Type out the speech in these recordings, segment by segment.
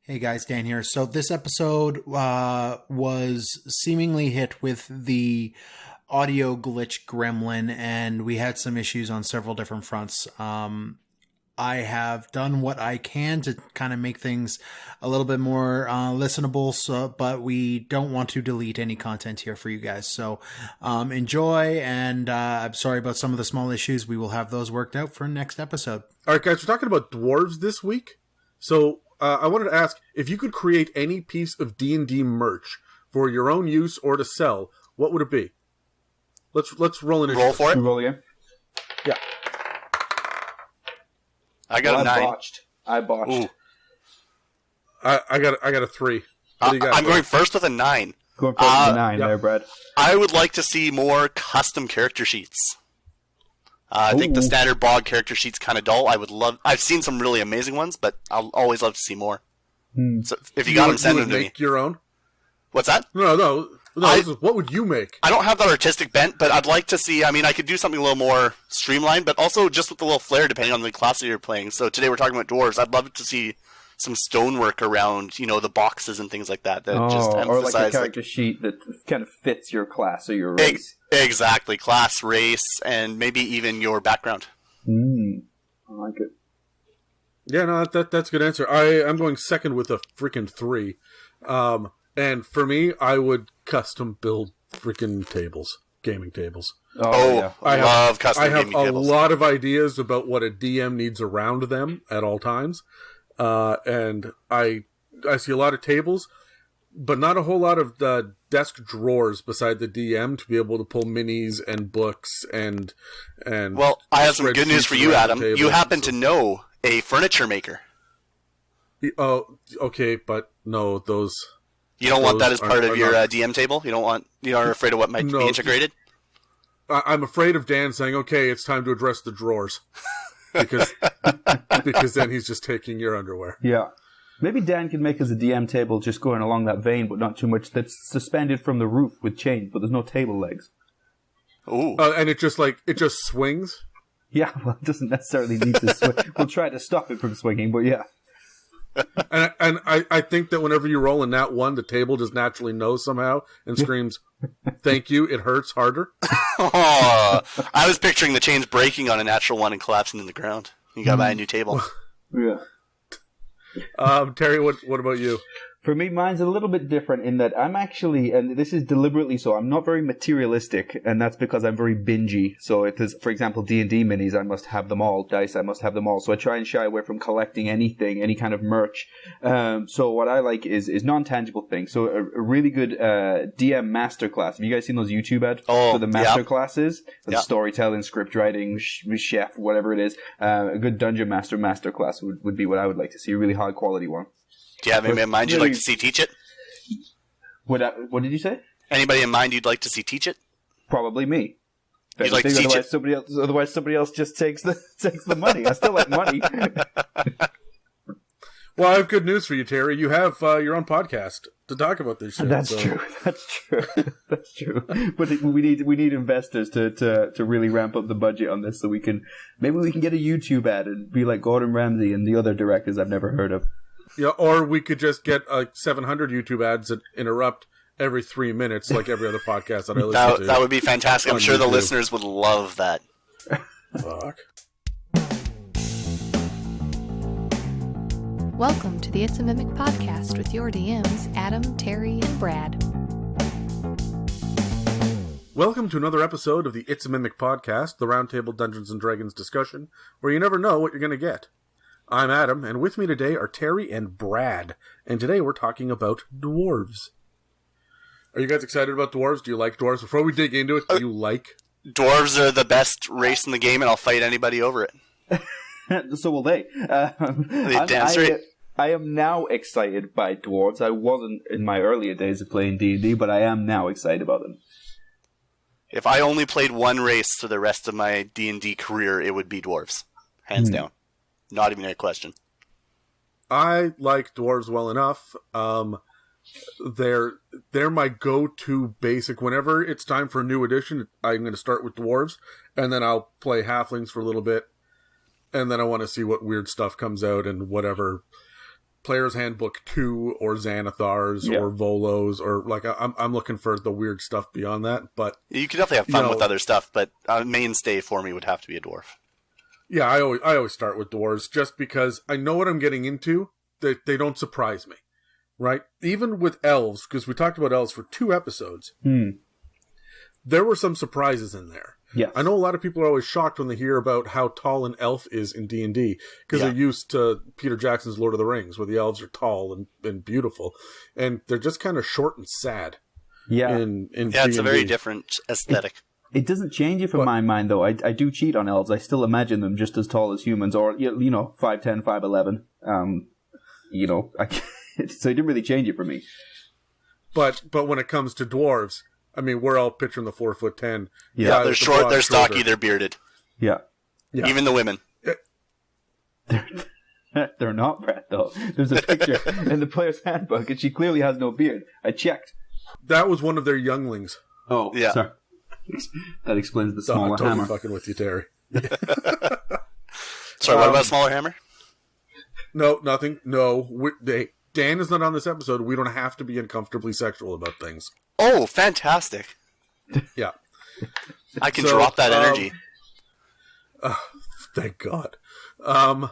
Hey guys, Dan here. So this episode was seemingly hit with the audio glitch gremlin, and we had some issues on several different fronts. I have done what I can to kind of make things a little bit more listenable, but we don't want to delete any content here for you guys. So enjoy, and I'm sorry about some of the small issues. We will have those worked out for next episode. All right, guys, we're talking about dwarves this week. So I wanted to ask, if you could create any piece of D&D merch for your own use or to sell, what would it be? Let's roll an issue. Roll for it? Roll again? Yeah. I got a 9. I botched. Ooh. I got a 3. What do you got? I'm going first with a 9. Going first with a 9 there, Brad. I would like to see more custom character sheets. I think the standard bog character sheet's kind of dull. I've seen some really amazing ones, but I'll always love to see more. So if you got them, send them to me. Make your own? What's that? No. What would you make? I don't have that artistic bent, but I'd like to see. I mean, I could do something a little more streamlined, but also just with a little flair, depending on the class that you're playing. So today we're talking about dwarves. I'd love to see some stonework around, the boxes and things like that. Just emphasize, or like a character sheet that kind of fits your class or your race. Exactly, class, race, and maybe even your background. I like it. Yeah, no, that's a good answer. I'm going second with a freaking 3. And for me, I would custom build freaking tables, gaming tables. Yeah. I love custom gaming tables. I have a lot of ideas about what a DM needs around them at all times. And I see a lot of tables, but not a whole lot of the desk drawers beside the DM to be able to pull minis and books and. Well, I have some good news for you, Adam. You happen to know a furniture maker. Oh, okay, but no, those. You don't want that as part of your DM table? You are afraid of what might be integrated? I'm afraid of Dan saying, "Okay, it's time to address the drawers," because then he's just taking your underwear. Yeah. Maybe Dan can make us a DM table just going along that vein, but not too much, that's suspended from the roof with chains, but there's no table legs. Ooh. And it just swings? Yeah, well, it doesn't necessarily need to swing. We'll try to stop it from swinging, but yeah. And I think that whenever you roll in that one, the table just naturally knows somehow and screams, "Thank you, it hurts harder." Oh, I was picturing the chains breaking on a natural one and collapsing in the ground. You gotta buy a new table. Yeah. Terry, what about you? For me, mine's a little bit different in that I'm actually, and this is deliberately so, I'm not very materialistic, and that's because I'm very bingy. So if there's, for example, D&D minis, I must have them all. Dice, I must have them all. So I try and shy away from collecting anything, any kind of merch. So what I like is non-tangible things. So a really good DM masterclass. Have you guys seen those YouTube ads for the masterclasses? Yep. Storytelling, script writing, chef, whatever it is. A good dungeon masterclass would be what I would like to see. A really high quality one. Do you have anybody in mind you'd like to see teach it? What did you say? Anybody in mind you'd like to see teach it? Probably me. You'd like to teach it? Otherwise, somebody else just takes the money. I still like money. Well, I have good news for you, Terry. You have your own podcast to talk about this shit. That's true. That's true. But we need investors to really ramp up the budget on this, so we can get a YouTube ad and be like Gordon Ramsay and the other directors I've never heard of. Yeah, or we could just get 700 YouTube ads that interrupt every 3 minutes, like every other podcast that I listen to. That would be fantastic. I'm sure the listeners would love that. Fuck. Welcome to the It's a Mimic podcast with your DMs, Adam, Terry, and Brad. Welcome to another episode of the It's a Mimic podcast, the Roundtable Dungeons & Dragons discussion, where you never know what you're going to get. I'm Adam, and with me today are Terry and Brad, and today we're talking about dwarves. Are you guys excited about dwarves? Do you like dwarves? Before we dig into it, do you like? Dwarves are the best race in the game, and I'll fight anybody over it. So will they. I am now excited by dwarves. I wasn't in my earlier days of playing D&D, but I am now excited about them. If I only played one race for the rest of my D&D career, it would be dwarves. Hands down. Not even a question. I like dwarves well enough. They're my go-to basic. Whenever it's time for a new edition, I'm going to start with dwarves, and then I'll play halflings for a little bit, and then I want to see what weird stuff comes out and whatever Player's Handbook 2 or Xanathars or Volos, or like I'm looking for the weird stuff beyond that. But you can definitely have fun with other stuff, but a mainstay for me would have to be a dwarf. Yeah, I always start with dwarves just because I know what I'm getting into. They don't surprise me, right? Even with elves, because we talked about elves for 2 episodes, there were some surprises in there. Yes. I know a lot of people are always shocked when they hear about how tall an elf is in D&D, because they're used to Peter Jackson's Lord of the Rings, where the elves are tall and beautiful, and they're just kind of short and sad. Yeah. In yeah, it's D&D. a very different aesthetic. It doesn't change it from my mind, though. I do cheat on elves. I still imagine them just as tall as humans, or, 5'10", 5'11". So it didn't really change it for me. But when it comes to dwarves, I mean, we're all picturing the 4'10". Yeah, they're short, they're stocky, they're bearded. Yeah. Even the women. They're not, Brett, though. There's a picture in the player's handbook, and she clearly has no beard. I checked. That was one of their younglings. Oh, yeah. Sorry. That explains the smaller totally hammer. Fucking with you, Terry. Sorry, what about smaller hammer? No, nothing. No, Dan is not on this episode. We don't have to be uncomfortably sexual about things. Oh, fantastic. Yeah. I can drop that energy. Thank God. The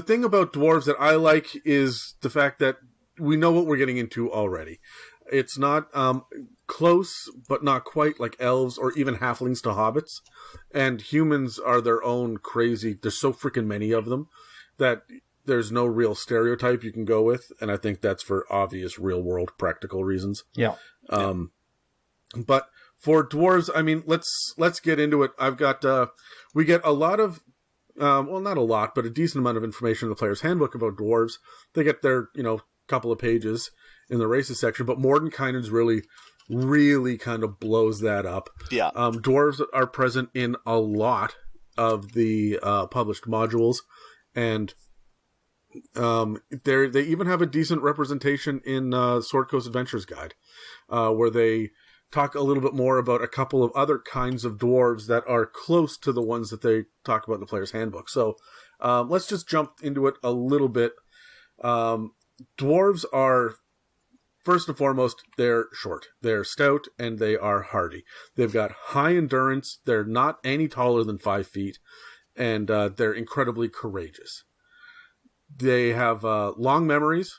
thing about dwarves that I like is the fact that we know what we're getting into already. It's not close, but not quite like elves or even halflings to hobbits. And humans are their own crazy... There's so freaking many of them that there's no real stereotype you can go with. And I think that's for obvious real-world practical reasons. Yeah. But for dwarves, I mean, let's get into it. I've got... we get a lot of... well, not a lot, but a decent amount of information in the player's handbook about dwarves. They get their, couple of pages in the races section, but Mordenkainen's really kind of blows that up. Yeah. Dwarves are present in a lot of the published modules, and they even have a decent representation in Sword Coast Adventures Guide, where they talk a little bit more about a couple of other kinds of dwarves that are close to the ones that they talk about in the player's handbook. So let's just jump into it a little bit. Dwarves are, first and foremost, they're short. They're stout, and they are hardy. They've got high endurance. They're not any taller than 5 feet, and they're incredibly courageous. They have long memories,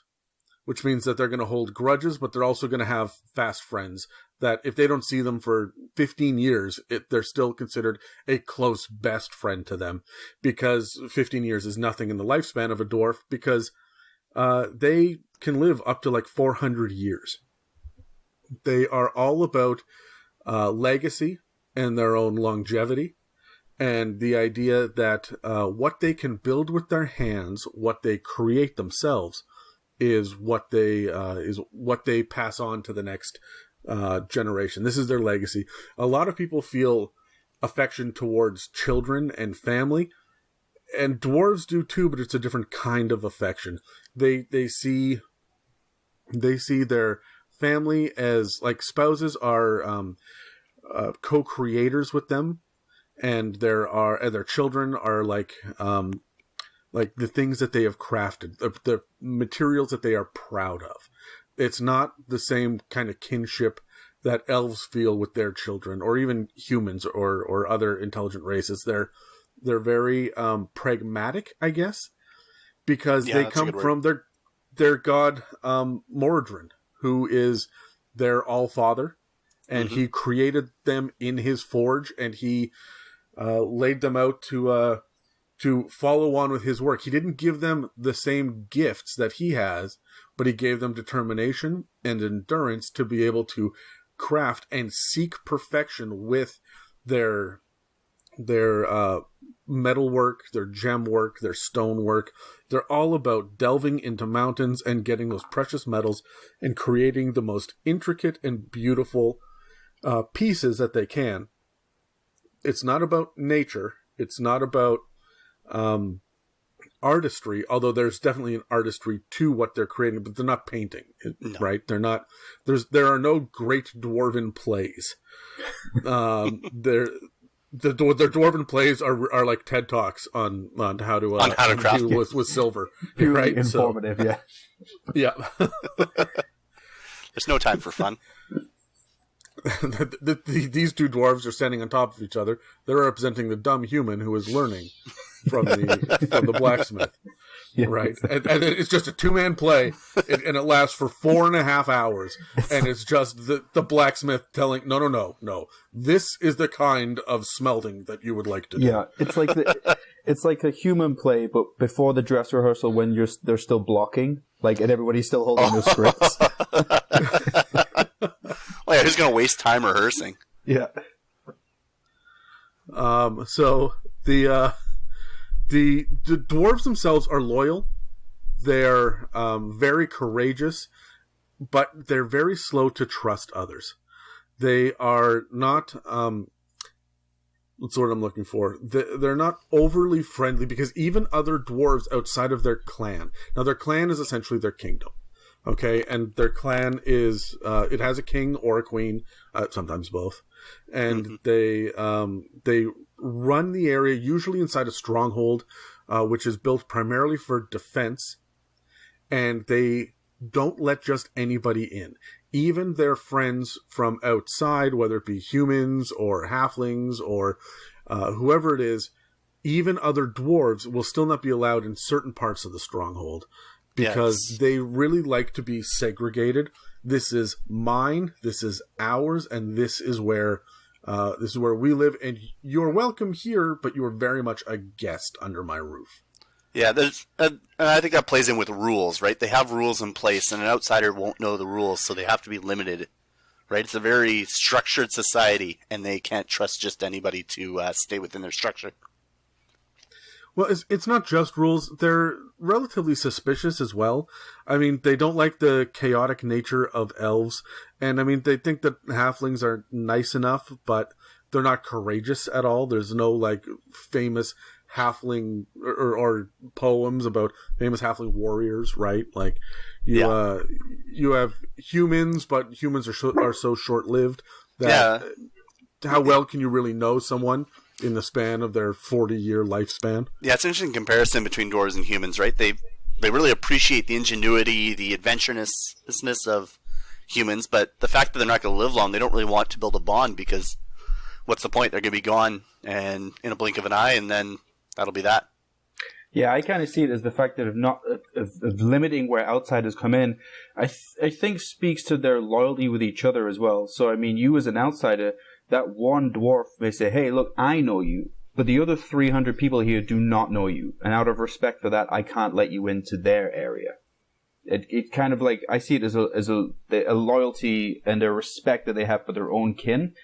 which means that they're going to hold grudges, but they're also going to have fast friends that if they don't see them for 15 years, they're still considered a close best friend to them, because 15 years is nothing in the lifespan of a dwarf, because they can live up to like 400 years. They are all about legacy and their own longevity, and the idea that what they can build with their hands, what they create themselves, is what they pass on to the next generation. This is their legacy. A lot of people feel affection towards children and family, and dwarves do too, but it's a different kind of affection. They see their family as like spouses are co-creators with them, and their children are like the things that they have crafted, the materials that they are proud of. It's not the same kind of kinship that elves feel with their children, or even humans or other intelligent races. They're very pragmatic, I guess, because they come from their god Moradrin, who is their all-father, and he created them in his forge, and he laid them out to follow on with his work. He didn't give them the same gifts that he has, but he gave them determination and endurance to be able to craft and seek perfection with their metalwork, their gem work, their stone work. They're all about delving into mountains and getting those precious metals and creating the most intricate and beautiful pieces that they can. It's not about nature. It's not about artistry, although there's definitely an artistry to what they're creating, but they're not painting, right? They're not. There are no great dwarven plays. their dwarven plays are like TED Talks on how to craft do with silver, Purely right? informative, yeah. Yeah. There's no time for fun. These two dwarves are standing on top of each other. They're representing the dumb human who is learning from the blacksmith, Yeah, right? And it's just a 2-man play, and it lasts for 4.5 hours. And it's just the blacksmith telling, no, this is the kind of smelting that you would like to do. Yeah, it's like a human play, but before the dress rehearsal, when they're still blocking, like, and everybody's still holding their scripts. Well, yeah, who's going to waste time rehearsing? Yeah. So the dwarves themselves are loyal. They're very courageous, but they're very slow to trust others. They are not what's the word I'm looking for? They're not overly friendly, because even other dwarves outside of their clan. Now, their clan is essentially their kingdom. Okay, and their clan is it has a king or a queen, sometimes both, and they run the area usually inside a stronghold, which is built primarily for defense, and they don't let just anybody in. Even their friends from outside, whether it be humans or halflings or whoever it is, even other dwarves will still not be allowed in certain parts of the stronghold. Because they really like to be segregated. This is mine, this is ours, and this is where we live. And you're welcome here, but you are very much a guest under my roof. Yeah, and I think that plays in with rules, right? They have rules in place, and an outsider won't know the rules, so they have to be limited, right? It's a very structured society, and they can't trust just anybody to stay within their structure. Well, it's not just rules. They're relatively suspicious as well. I mean, they don't like the chaotic nature of elves. And, I mean, they think that halflings are nice enough, but they're not courageous at all. There's no, like, famous halfling or poems about famous halfling warriors, right? Like, you have humans, but humans are so short-lived that how well can you really know someone in the span of their 40-year lifespan? Yeah, it's an interesting comparison between dwarves and humans, right? They really appreciate the ingenuity, the adventurousness of humans, but the fact that they're not going to live long, they don't really want to build a bond, because what's the point? They're going to be gone and in a blink of an eye, and then that'll be that. Yeah, I kind of see it as the fact that of limiting where outsiders come in, I think speaks to their loyalty with each other as well. So, I mean, you as an outsider, that one dwarf may say, hey, look, I know you, but the other 300 people here do not know you. And out of respect for that, I can't let you into their area. It kind of like, I see it as a loyalty and a respect that they have for their own kin.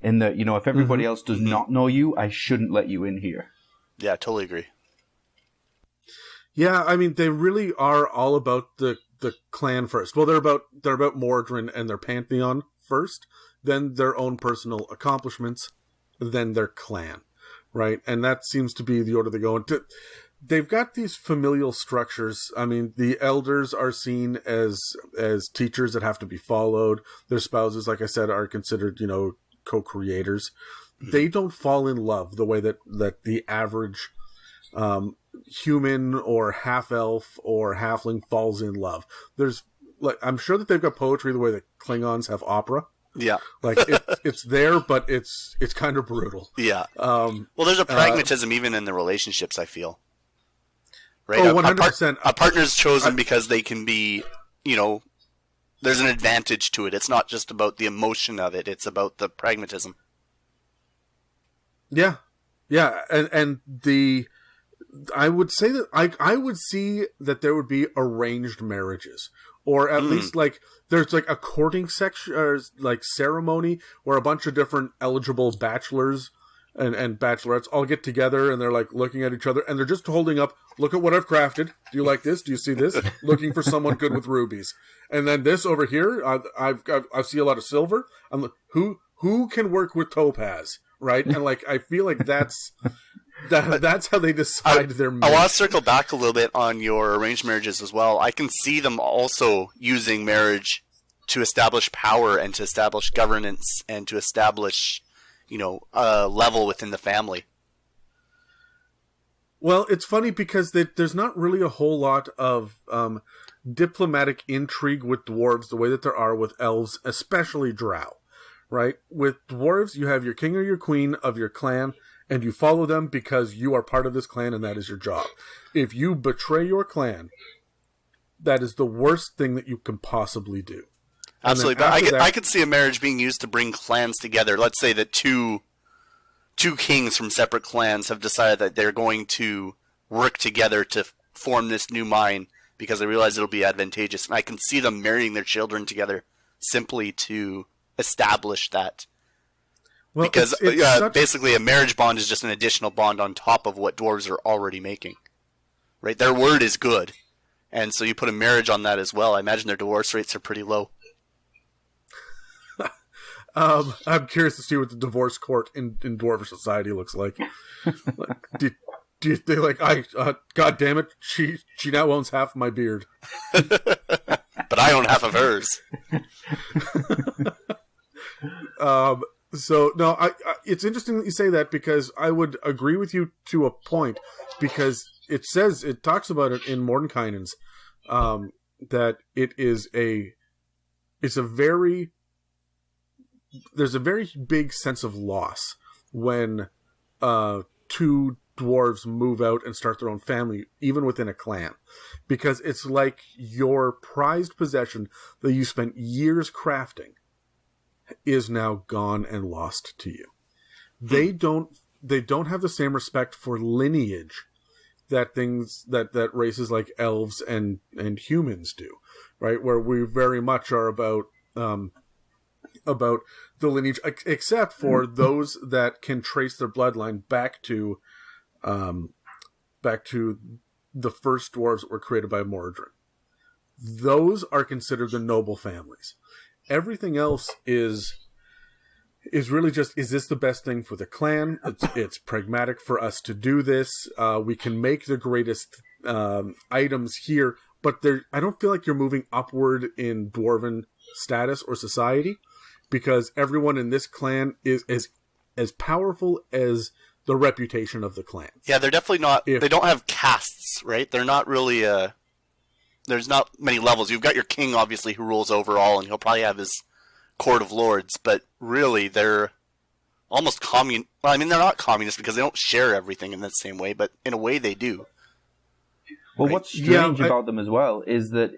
In that, you know, if everybody else does not know you, I shouldn't let you in here. Yeah, I totally agree. Yeah, I mean, they really are all about the clan first. Well, they're about Mordrin and their pantheon first, then their own personal accomplishments, then their clan, right? And that seems to be the order they go into. They've got these familial structures. I mean, the elders are seen as teachers that have to be followed. Their spouses, like I said, are considered, you know, co-creators. They don't fall in love the way that the average human or half-elf or halfling falls in love. There's, like, I'm sure that they've got poetry the way that Klingons have opera. Yeah. Like, it's there, but it's kind of brutal. Yeah. Well, there's a pragmatism even in the relationships, I feel. Right? Oh, 100%. A partner's chosen because they can be, you know, there's an advantage to it. It's not just about the emotion of it. It's about the pragmatism. Yeah. Yeah. And I would say that I would see that there would be arranged marriages, or at least like there's like a courting section or like ceremony where a bunch of different eligible bachelors and bachelorettes all get together and they're like looking at each other and they're just holding up, look at what I've crafted. Do you like this? Do you see this? Looking for someone good with rubies. And then this over here, I see a lot of silver. I'm like, who can work with topaz, right? And like I feel like that's how they decide their marriage. I want to circle back a little bit on your arranged marriages as well. I can see them also using marriage to establish power and to establish governance and to establish, level within the family. Well, it's funny because there's not really a whole lot of diplomatic intrigue with dwarves the way that there are with elves, especially drow, right? With dwarves, you have your king or your queen of your clan, and you follow them because you are part of this clan and that is your job. If you betray your clan, that is the worst thing that you can possibly do. Absolutely, but I could see a marriage being used to bring clans together. Let's say that two kings from separate clans have decided that they're going to work together to form this new mine because they realize it'll be advantageous. And I can see them marrying their children together simply to establish that. Well, because basically a marriage bond is just an additional bond on top of what dwarves are already making. Right? Their word is good. And so you put a marriage on that as well. I imagine their divorce rates are pretty low. I'm curious to see what the divorce court in Dwarven society looks like. They like, God damn it, she now owns half my beard. But I own half of hers. So no, it's interesting that you say that because I would agree with you to a point because it talks about it in Mordenkainen's, that there's a very big sense of loss when two dwarves move out and start their own family, even within a clan, because it's like your prized possession that you spent years crafting is now gone and lost to you. They don't have the same respect for lineage that races like elves and humans do, right? Where we very much are about the lineage, except for those that can trace their bloodline back to the first dwarves that were created by Mordred. Those are considered the noble families. Everything else is really just, is this the best thing for the clan? It's pragmatic for us to do this. We can make the greatest items here, but I don't feel like you're moving upward in dwarven status or society, because everyone in this clan is as powerful as the reputation of the clan. Yeah, they're definitely not. They don't have castes, right? They're not really. There's not many levels. You've got your king, obviously, who rules over all, and he'll probably have his court of lords. But really, they're almost commun. Well, I mean, they're not communist because they don't share everything in the same way, but in a way, they do. Well, what's strange about them as well is that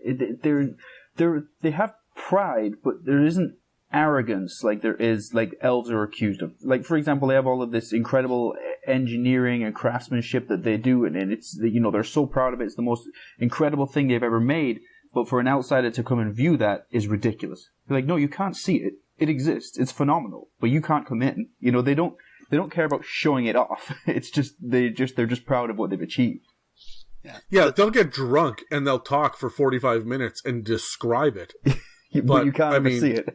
they have pride, but there isn't arrogance like there is, like elves are accused of. Like, for example, they have all of this incredible engineering and craftsmanship that they do, and it's, they're so proud of it. It's the most incredible thing they've ever made. But for an outsider to come and view that is ridiculous. They're like, no, you can't see it. It exists. It's phenomenal, but you can't come in. They don't care about showing it off. It's just they're just proud of what they've achieved. Yeah, they'll get drunk and they'll talk for 45 minutes and describe it. but you can't see it.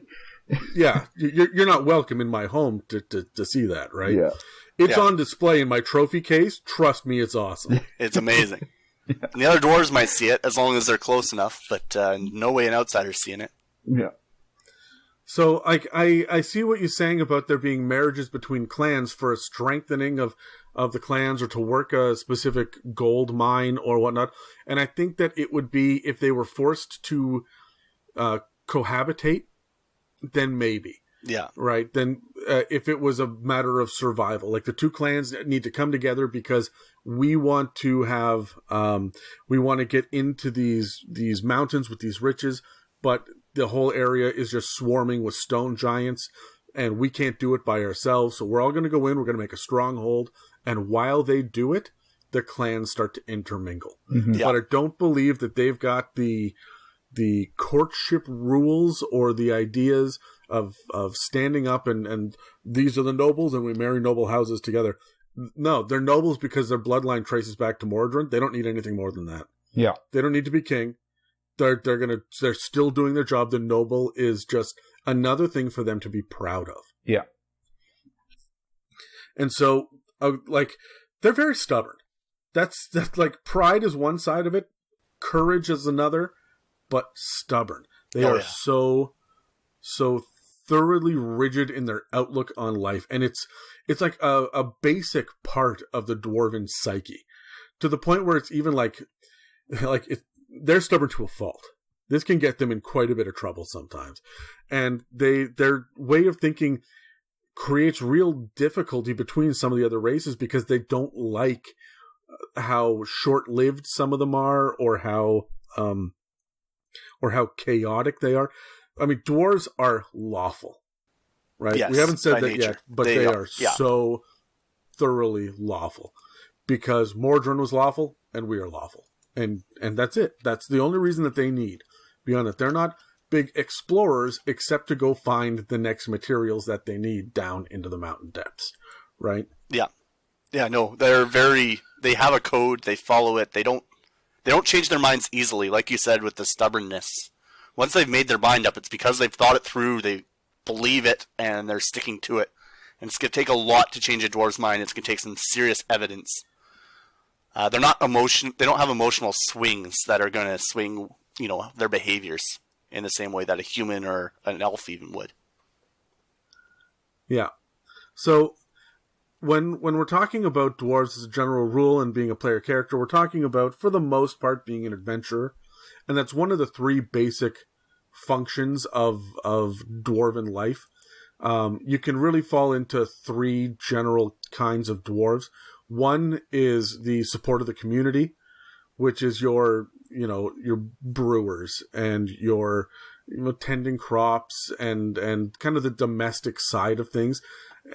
Yeah, you're not welcome in my home to see that, right? Yeah. It's on display in my trophy case. Trust me, it's awesome. It's amazing. Yeah. And the other dwarves might see it as long as they're close enough, but no way an outsider's seeing it. Yeah. So I see what you're saying about there being marriages between clans for a strengthening of the clans or to work a specific gold mine or whatnot. And I think that it would be, if they were forced to cohabitate, then maybe. Yeah. Right. Then if it was a matter of survival, like the two clans need to come together because we want to have, we want to get into these mountains with these riches, but the whole area is just swarming with stone giants and we can't do it by ourselves. So we're all going to go in, we're going to make a stronghold. And while they do it, the clans start to intermingle. Mm-hmm. Yeah. But I don't believe that they've got the courtship rules or the ideas of standing up and these are the nobles and we marry noble houses together. No, they're nobles because their bloodline traces back to Mordred. They don't need anything more than that. Yeah. They don't need to be king. They're still doing their job. The noble is just another thing for them to be proud of. Yeah. And so they're very stubborn. That's like, pride is one side of it, courage is another, but stubborn. They are so thoroughly rigid in their outlook on life, and it's like a basic part of the dwarven psyche, to the point where it's even like they're stubborn to a fault. This can get them in quite a bit of trouble sometimes, and their way of thinking creates real difficulty between some of the other races because they don't like how short-lived some of them are, or how chaotic they are. I mean, dwarves are lawful, right? Yes, we haven't said that nature. yet, but they are so thoroughly lawful, because Mordrin was lawful and we are lawful, and that's it. That's the only reason that they need. Beyond that, they're not big explorers except to go find the next materials that they need down into the mountain depths, right? Yeah, no, they have a code, they follow it, they don't change their minds easily, like you said, with the stubbornness. Once they've made their mind up, it's because they've thought it through, they believe it, and they're sticking to it. And it's going to take a lot to change a dwarf's mind. It's going to take some serious evidence. They don't have emotional swings that are going to swing, their behaviors in the same way that a human or an elf even would. Yeah. So when we're talking about dwarves as a general rule and being a player character, we're talking about, for the most part, being an adventurer. And that's one of the three basic functions of dwarven life. You can really fall into three general kinds of dwarves. One is the support of the community, which is your brewers and your tending crops and kind of the domestic side of things,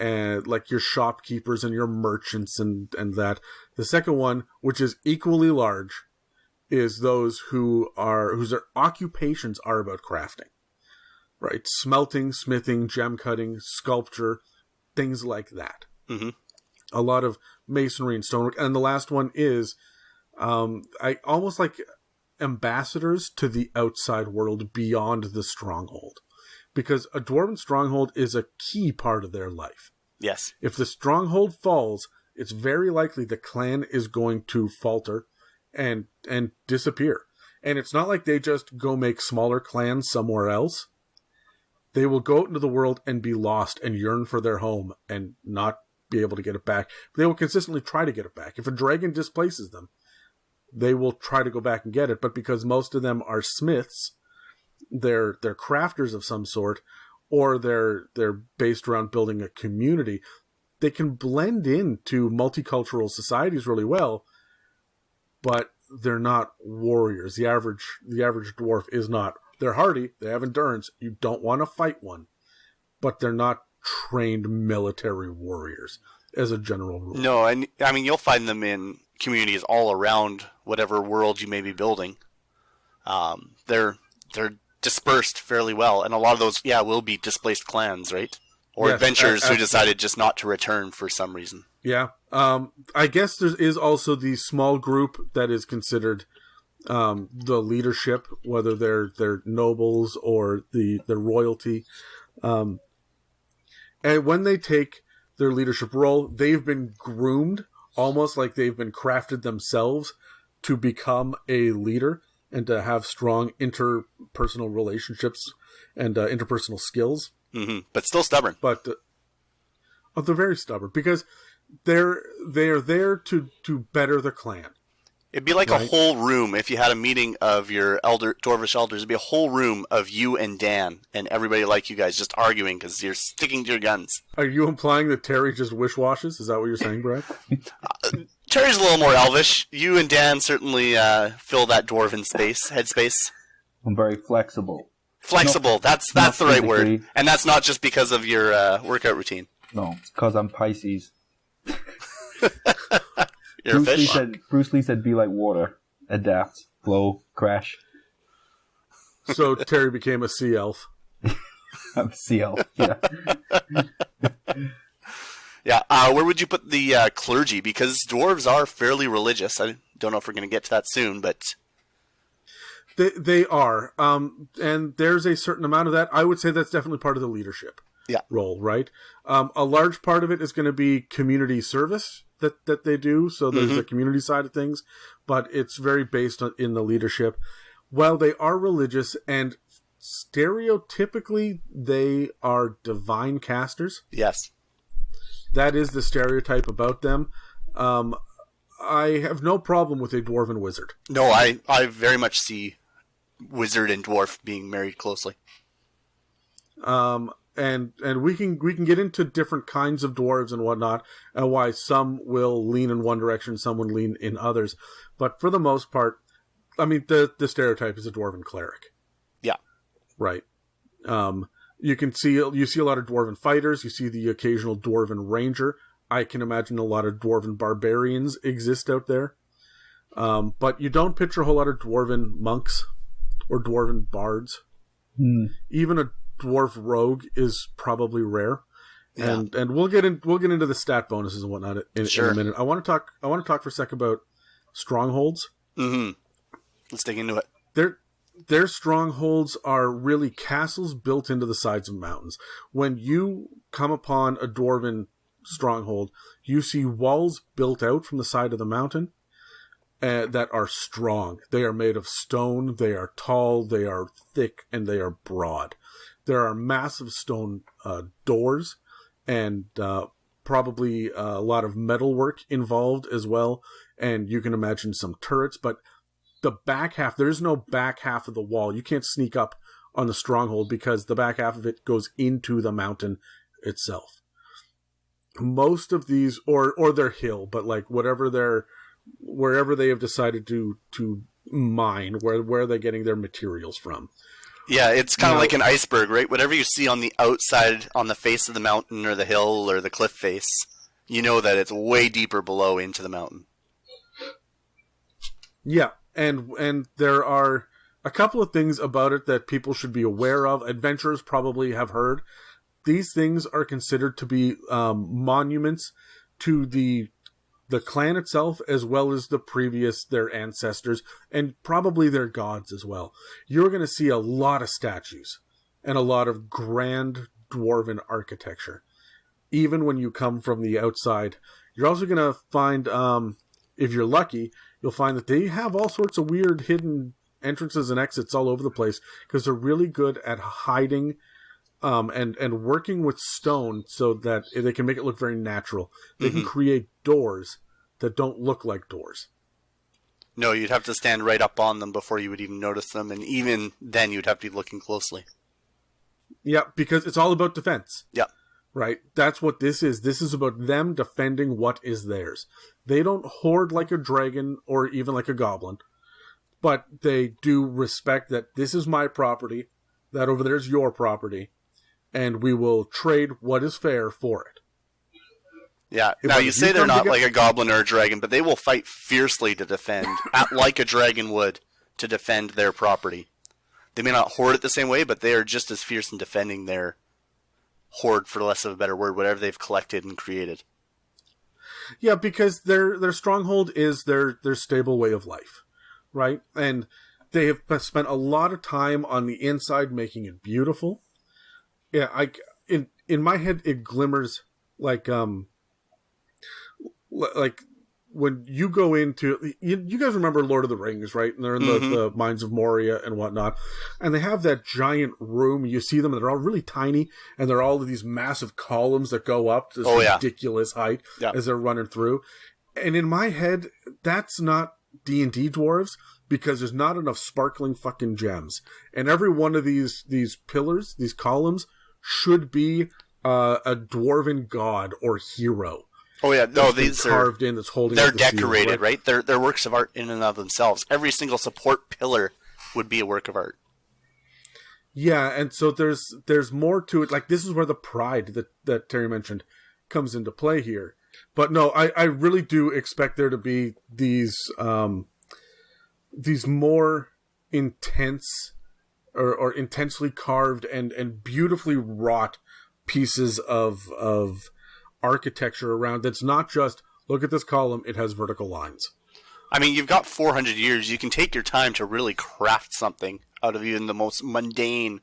and like your shopkeepers and your merchants and that. The second one, which is equally large, is those whose occupations are about crafting, right? Smelting, smithing, gem cutting, sculpture, things like that. Mm-hmm. A lot of masonry and stonework. And the last one is I almost like ambassadors to the outside world beyond the stronghold, because a dwarven stronghold is a key part of their life. Yes. If the stronghold falls, it's very likely the clan is going to falter and disappear. And it's not like they just go make smaller clans somewhere else. They will go out into the world and be lost and yearn for their home and not be able to get it back. But they will consistently try to get it back. If a dragon displaces them, they will try to go back and get it. But because most of them are smiths, they're crafters of some sort, or they're based around building a community, they can blend into multicultural societies really well, but they're not warriors. The average dwarf is not. They're hardy, they have endurance, you don't want to fight one, but they're not trained military warriors as a general rule. No, and I mean, you'll find them in communities all around whatever world you may be building. They're dispersed fairly well, and a lot of those, will be displaced clans, right? Or yes, adventurers who decided just not to return for some reason. Yeah. I guess there is also the small group that is considered the leadership, whether they're nobles or the royalty. And when they take their leadership role, they've been groomed, almost like they've been crafted themselves to become a leader and to have strong interpersonal relationships and interpersonal skills. Mm-hmm. But still stubborn. But they're very stubborn because they're there to better the clan. It'd be like a whole room if you had a meeting of your dwarvish elders. It'd be a whole room of you and Dan and everybody like you guys just arguing because you're sticking to your guns. Are you implying that Terry just wish-washes? Is that what you're saying, Brad? Terry's a little more elvish. You and Dan certainly fill that dwarven headspace. I'm very flexible. Flexible, that's the right word. And that's not just because of your workout routine. No, it's because I'm Pisces. You're a fish? Bruce Lee said, be like water. Adapt, flow, crash. So Terry became a sea elf. I'm a sea elf, yeah. Yeah, where would you put the clergy? Because dwarves are fairly religious. I don't know if we're going to get to that soon, but... They are. And there's a certain amount of that. I would say that's definitely part of the leadership role, right? A large part of it is going to be community service that they do. So there's the community side of things, but it's very based in the leadership. While they are religious, and stereotypically, they are divine casters. Yes. That is the stereotype about them. I have no problem with a dwarven wizard. No, I very much see wizard and dwarf being married closely. And we can get into different kinds of dwarves and whatnot, and why some will lean in one direction, some will lean in others. But for the most part, I mean, the stereotype is a dwarven cleric. Yeah. Right. You see a lot of dwarven fighters. You see the occasional dwarven ranger. I can imagine a lot of dwarven barbarians exist out there. But you don't picture a whole lot of dwarven monks or dwarven bards. Even a dwarf rogue is probably rare. Yeah. And we'll get into the stat bonuses and whatnot in a minute. I want to talk for a sec about strongholds. Mm-hmm. Let's dig into it. Their strongholds are really castles built into the sides of mountains. When you come upon a dwarven stronghold, you see walls built out from the side of the mountain that are strong. They are made of stone, they are tall, they are thick, and they are broad. There are massive stone doors and probably a lot of metalwork involved as well, and you can imagine some turrets, but the back half, there's no back half of the wall. You can't sneak up on the stronghold because the back half of it goes into the mountain itself. Most of these, or their hill, but like wherever they have decided to mine, where they're getting their materials from. Yeah, it's kind of like an iceberg, right? Whatever you see on the outside, on the face of the mountain or the hill or the cliff face, you know that it's way deeper below into the mountain. Yeah, and there are a couple of things about it that people should be aware of. Adventurers probably have heard. These things are considered to be monuments to the clan itself, as well as their ancestors, and probably their gods as well. You're going to see a lot of statues and a lot of grand dwarven architecture. Even when you come from the outside, you're also going to find, if you're lucky, you'll find that they have all sorts of weird hidden entrances and exits all over the place, because they're really good at hiding and working with stone so that they can make it look very natural. They can create doors that don't look like doors. No, you'd have to stand right up on them before you would even notice them, and even then you'd have to be looking closely. Yeah, because it's all about defense. Yeah. Right? That's what this is. This is about them defending what is theirs. They don't hoard like a dragon or even like a goblin, but they do respect that this is my property, that over there is your property, and we will trade what is fair for it. Yeah. Now, you say they're not like a goblin or a dragon, but they will fight fiercely to defend, like a dragon would, to defend their property. They may not hoard it the same way, but they are just as fierce in defending their hoard, for less of a better word, whatever they've collected and created. Yeah, because their stronghold is their stable way of life, right? And they have spent a lot of time on the inside making it beautiful. Yeah, in my head it glimmers like when you go into... You guys remember Lord of the Rings, right? And they're in the Mines of Moria and whatnot. And they have that giant room. You see them, and they're all really tiny. And they're all of these massive columns that go up to this ridiculous height as they're running through. And in my head, that's not D&D dwarves, because there's not enough sparkling fucking gems. And every one of these pillars, these columns, should be a dwarven god or hero. Oh yeah, no, these are carved in. That's holding. They're decorated, seal, right? They're works of art in and of themselves. Every single support pillar would be a work of art. Yeah, and so there's more to it. Like, this is where the pride that Terry mentioned comes into play here. But no, I really do expect there to be these more intense or intensely carved and beautifully wrought pieces of architecture around. That's not just, look at this column, it has vertical lines. I mean, you've got 400 years. You can take your time to really craft something out of even the most mundane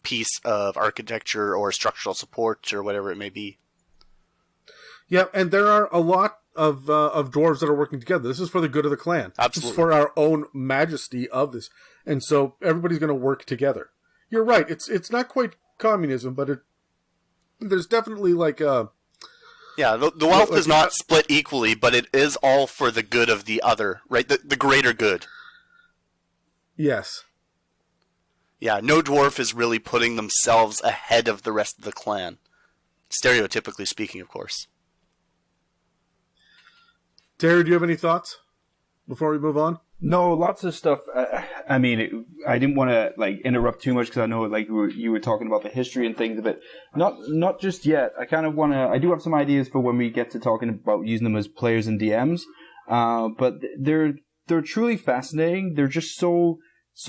piece of architecture or structural support or whatever it may be. Yeah, and there are a lot of dwarves that are working together. This is for the good of the clan. Absolutely. This is for our own majesty of this. And so everybody's going to work together. you're right. It's not quite communism, but there's definitely like a... Yeah, the wealth is not split equally, but it is all for the good of the other, right? The greater good. Yes. Yeah, no dwarf is really putting themselves ahead of the rest of the clan. Stereotypically speaking, of course. Terry, do you have any thoughts before we move on? No, lots of stuff. I mean, I didn't want to like interrupt too much because I know like you were talking about the history and things of it. Not just yet. I kind of want to. I do have some ideas for when we get to talking about using them as players and DMs. But they're truly fascinating. They're just so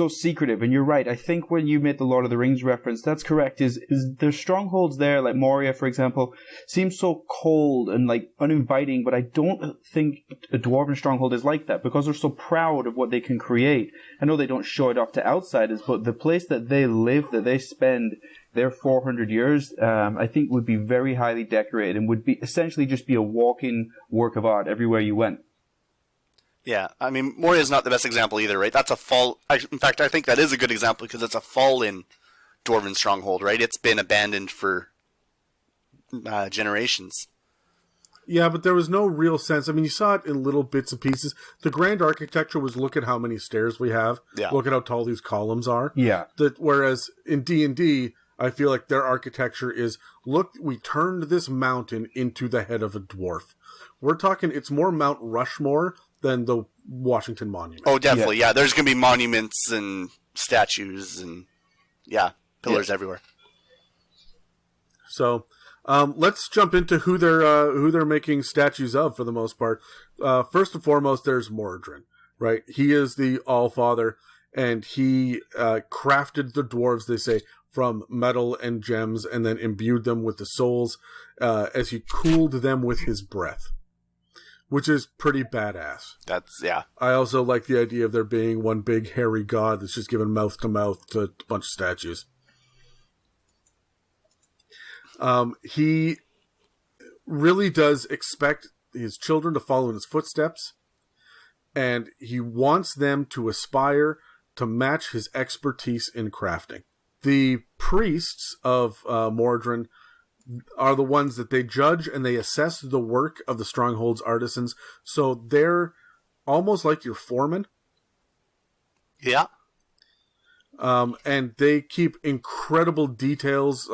secretive. And you're right. I think when you made the Lord of the Rings reference, that's correct. Is there's strongholds there, like Moria, for example, seems so cold and like uninviting. But I don't think a dwarven stronghold is like that because they're so proud of what they can create. I know they don't show it off to outsiders, but the place that they live, that they spend their 400 years, I think would be very highly decorated and would be essentially just be a walking work of art everywhere you went. Yeah, I mean, Moria is not the best example either, right? That's a fall... In fact, I think that is a good example because it's a fallen dwarven stronghold, right? It's been abandoned for generations. Yeah, but there was no real sense. I mean, you saw it in little bits and pieces. The grand architecture was, look at how many stairs we have. Yeah. Look at how tall these columns are. Yeah. Whereas in D&D, I feel like their architecture is, look, we turned this mountain into the head of a dwarf. We're talking, it's more Mount Rushmore than the Washington Monument. Oh, definitely, yeah. There's going to be monuments and statues and, pillars everywhere. So, let's jump into who they're making statues of for the most part. First and foremost, there's Mordrin, right? He is the Allfather, and he crafted the dwarves, they say, from metal and gems, and then imbued them with the souls as he cooled them with his breath. Which is pretty badass. I also like the idea of there being one big hairy god that's just given mouth to mouth to a bunch of statues. He really does expect his children to follow in his footsteps, and he wants them to aspire to match his expertise in crafting. The priests of Mordrin are the ones that they judge and they assess the work of the Strongholds artisans. So they're almost like your foreman. Yeah. And they keep incredible details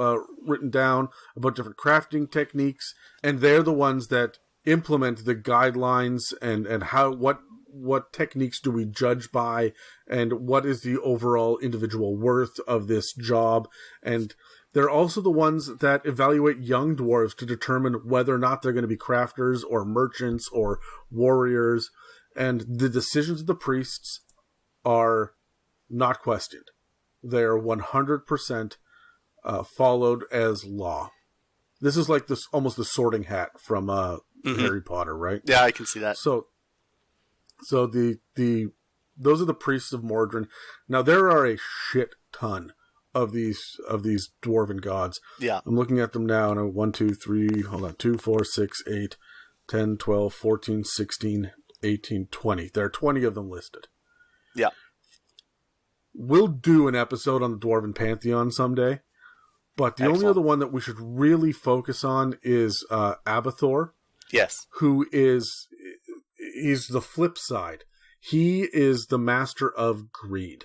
written down about different crafting techniques. And they're the ones that implement the guidelines and how, what techniques do we judge by, and what is the overall individual worth of this job. And they're also the ones that evaluate young dwarves to determine whether or not they're going to be crafters or merchants or warriors. And the decisions of the priests are not questioned. They're 100% followed as law. This is like this almost the Sorting Hat from Harry Potter, right? Yeah, I can see that. So the those are the priests of Mordrin. Now there are a shit ton of these dwarven gods. Yeah. I'm looking at them now, and 1, 2, 3, 2, 4, 6, 8, 10, 12, 14, 16, 18, 20. There are 20 of them listed. Yeah. We'll do an episode on the Dwarven Pantheon someday, but the only other one that we should really focus on is Abbath. Yes. Who is he's the flip side. He is the master of greed.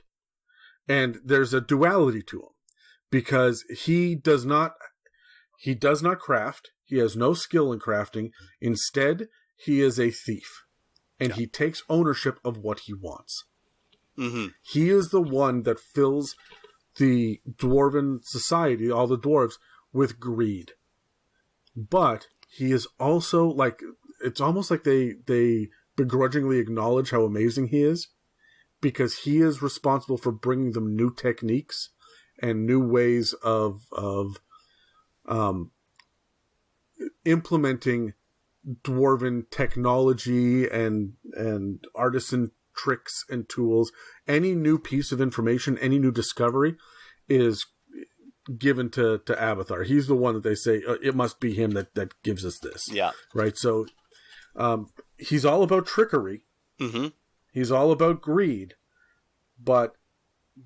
And there's a duality to him because he does not craft. He has no skill in crafting. Instead, he is a thief, and he takes ownership of what he wants. Mm-hmm. He is the one that fills the dwarven society, all the dwarves, with greed. But he is also like, it's almost like they begrudgingly acknowledge how amazing he is, because he is responsible for bringing them new techniques and new ways of implementing dwarven technology and artisan tricks and tools. Any new piece of information, any new discovery is given to Abbath. He's the one that they say, it must be him that gives us this. Yeah. Right? So he's all about trickery. Mm-hmm. He's all about greed, but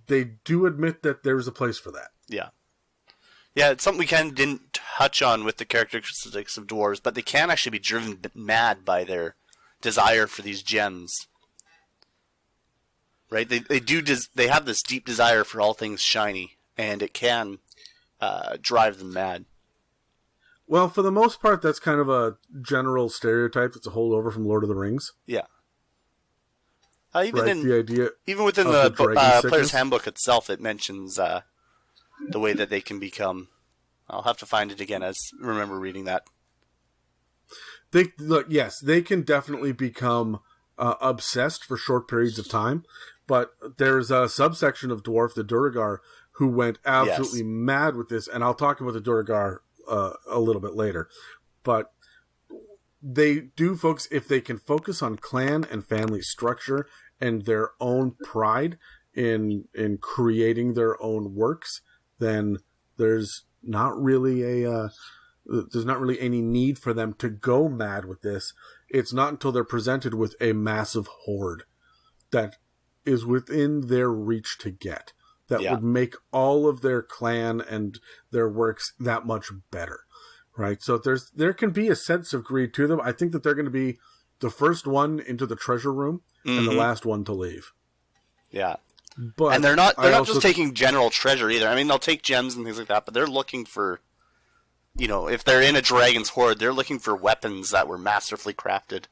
they do admit that there's a place for that. Yeah. Yeah, it's something we kind of didn't touch on with the characteristics of dwarves, but they can actually be driven mad by their desire for these gems. Right? They have this deep desire for all things shiny, and it can drive them mad. Well, for the most part, that's kind of a general stereotype that's a holdover from Lord of the Rings. Yeah. The idea even within of the dragon player's sickness. handbook itself, it mentions the way that they can become. I'll have to find it again. I remember reading that. Yes, they can definitely become obsessed for short periods of time, but there's a subsection of dwarf, the Duergar, who went absolutely mad with this, and I'll talk about the Duergar a little bit later. But they do focus, if they can focus on clan and family structure and their own pride in creating their own works, then there's not really any need for them to go mad with this. It's not until they're presented with a massive horde that is within their reach to get that would make all of their clan and their works that much better, right? So there can be a sense of greed to them. I think that they're going to be the first one into the treasure room and the last one to leave. Yeah. But and they're not just taking general treasure either. I mean, they'll take gems and things like that, but they're looking for, if they're in a dragon's horde, they're looking for weapons that were masterfully crafted.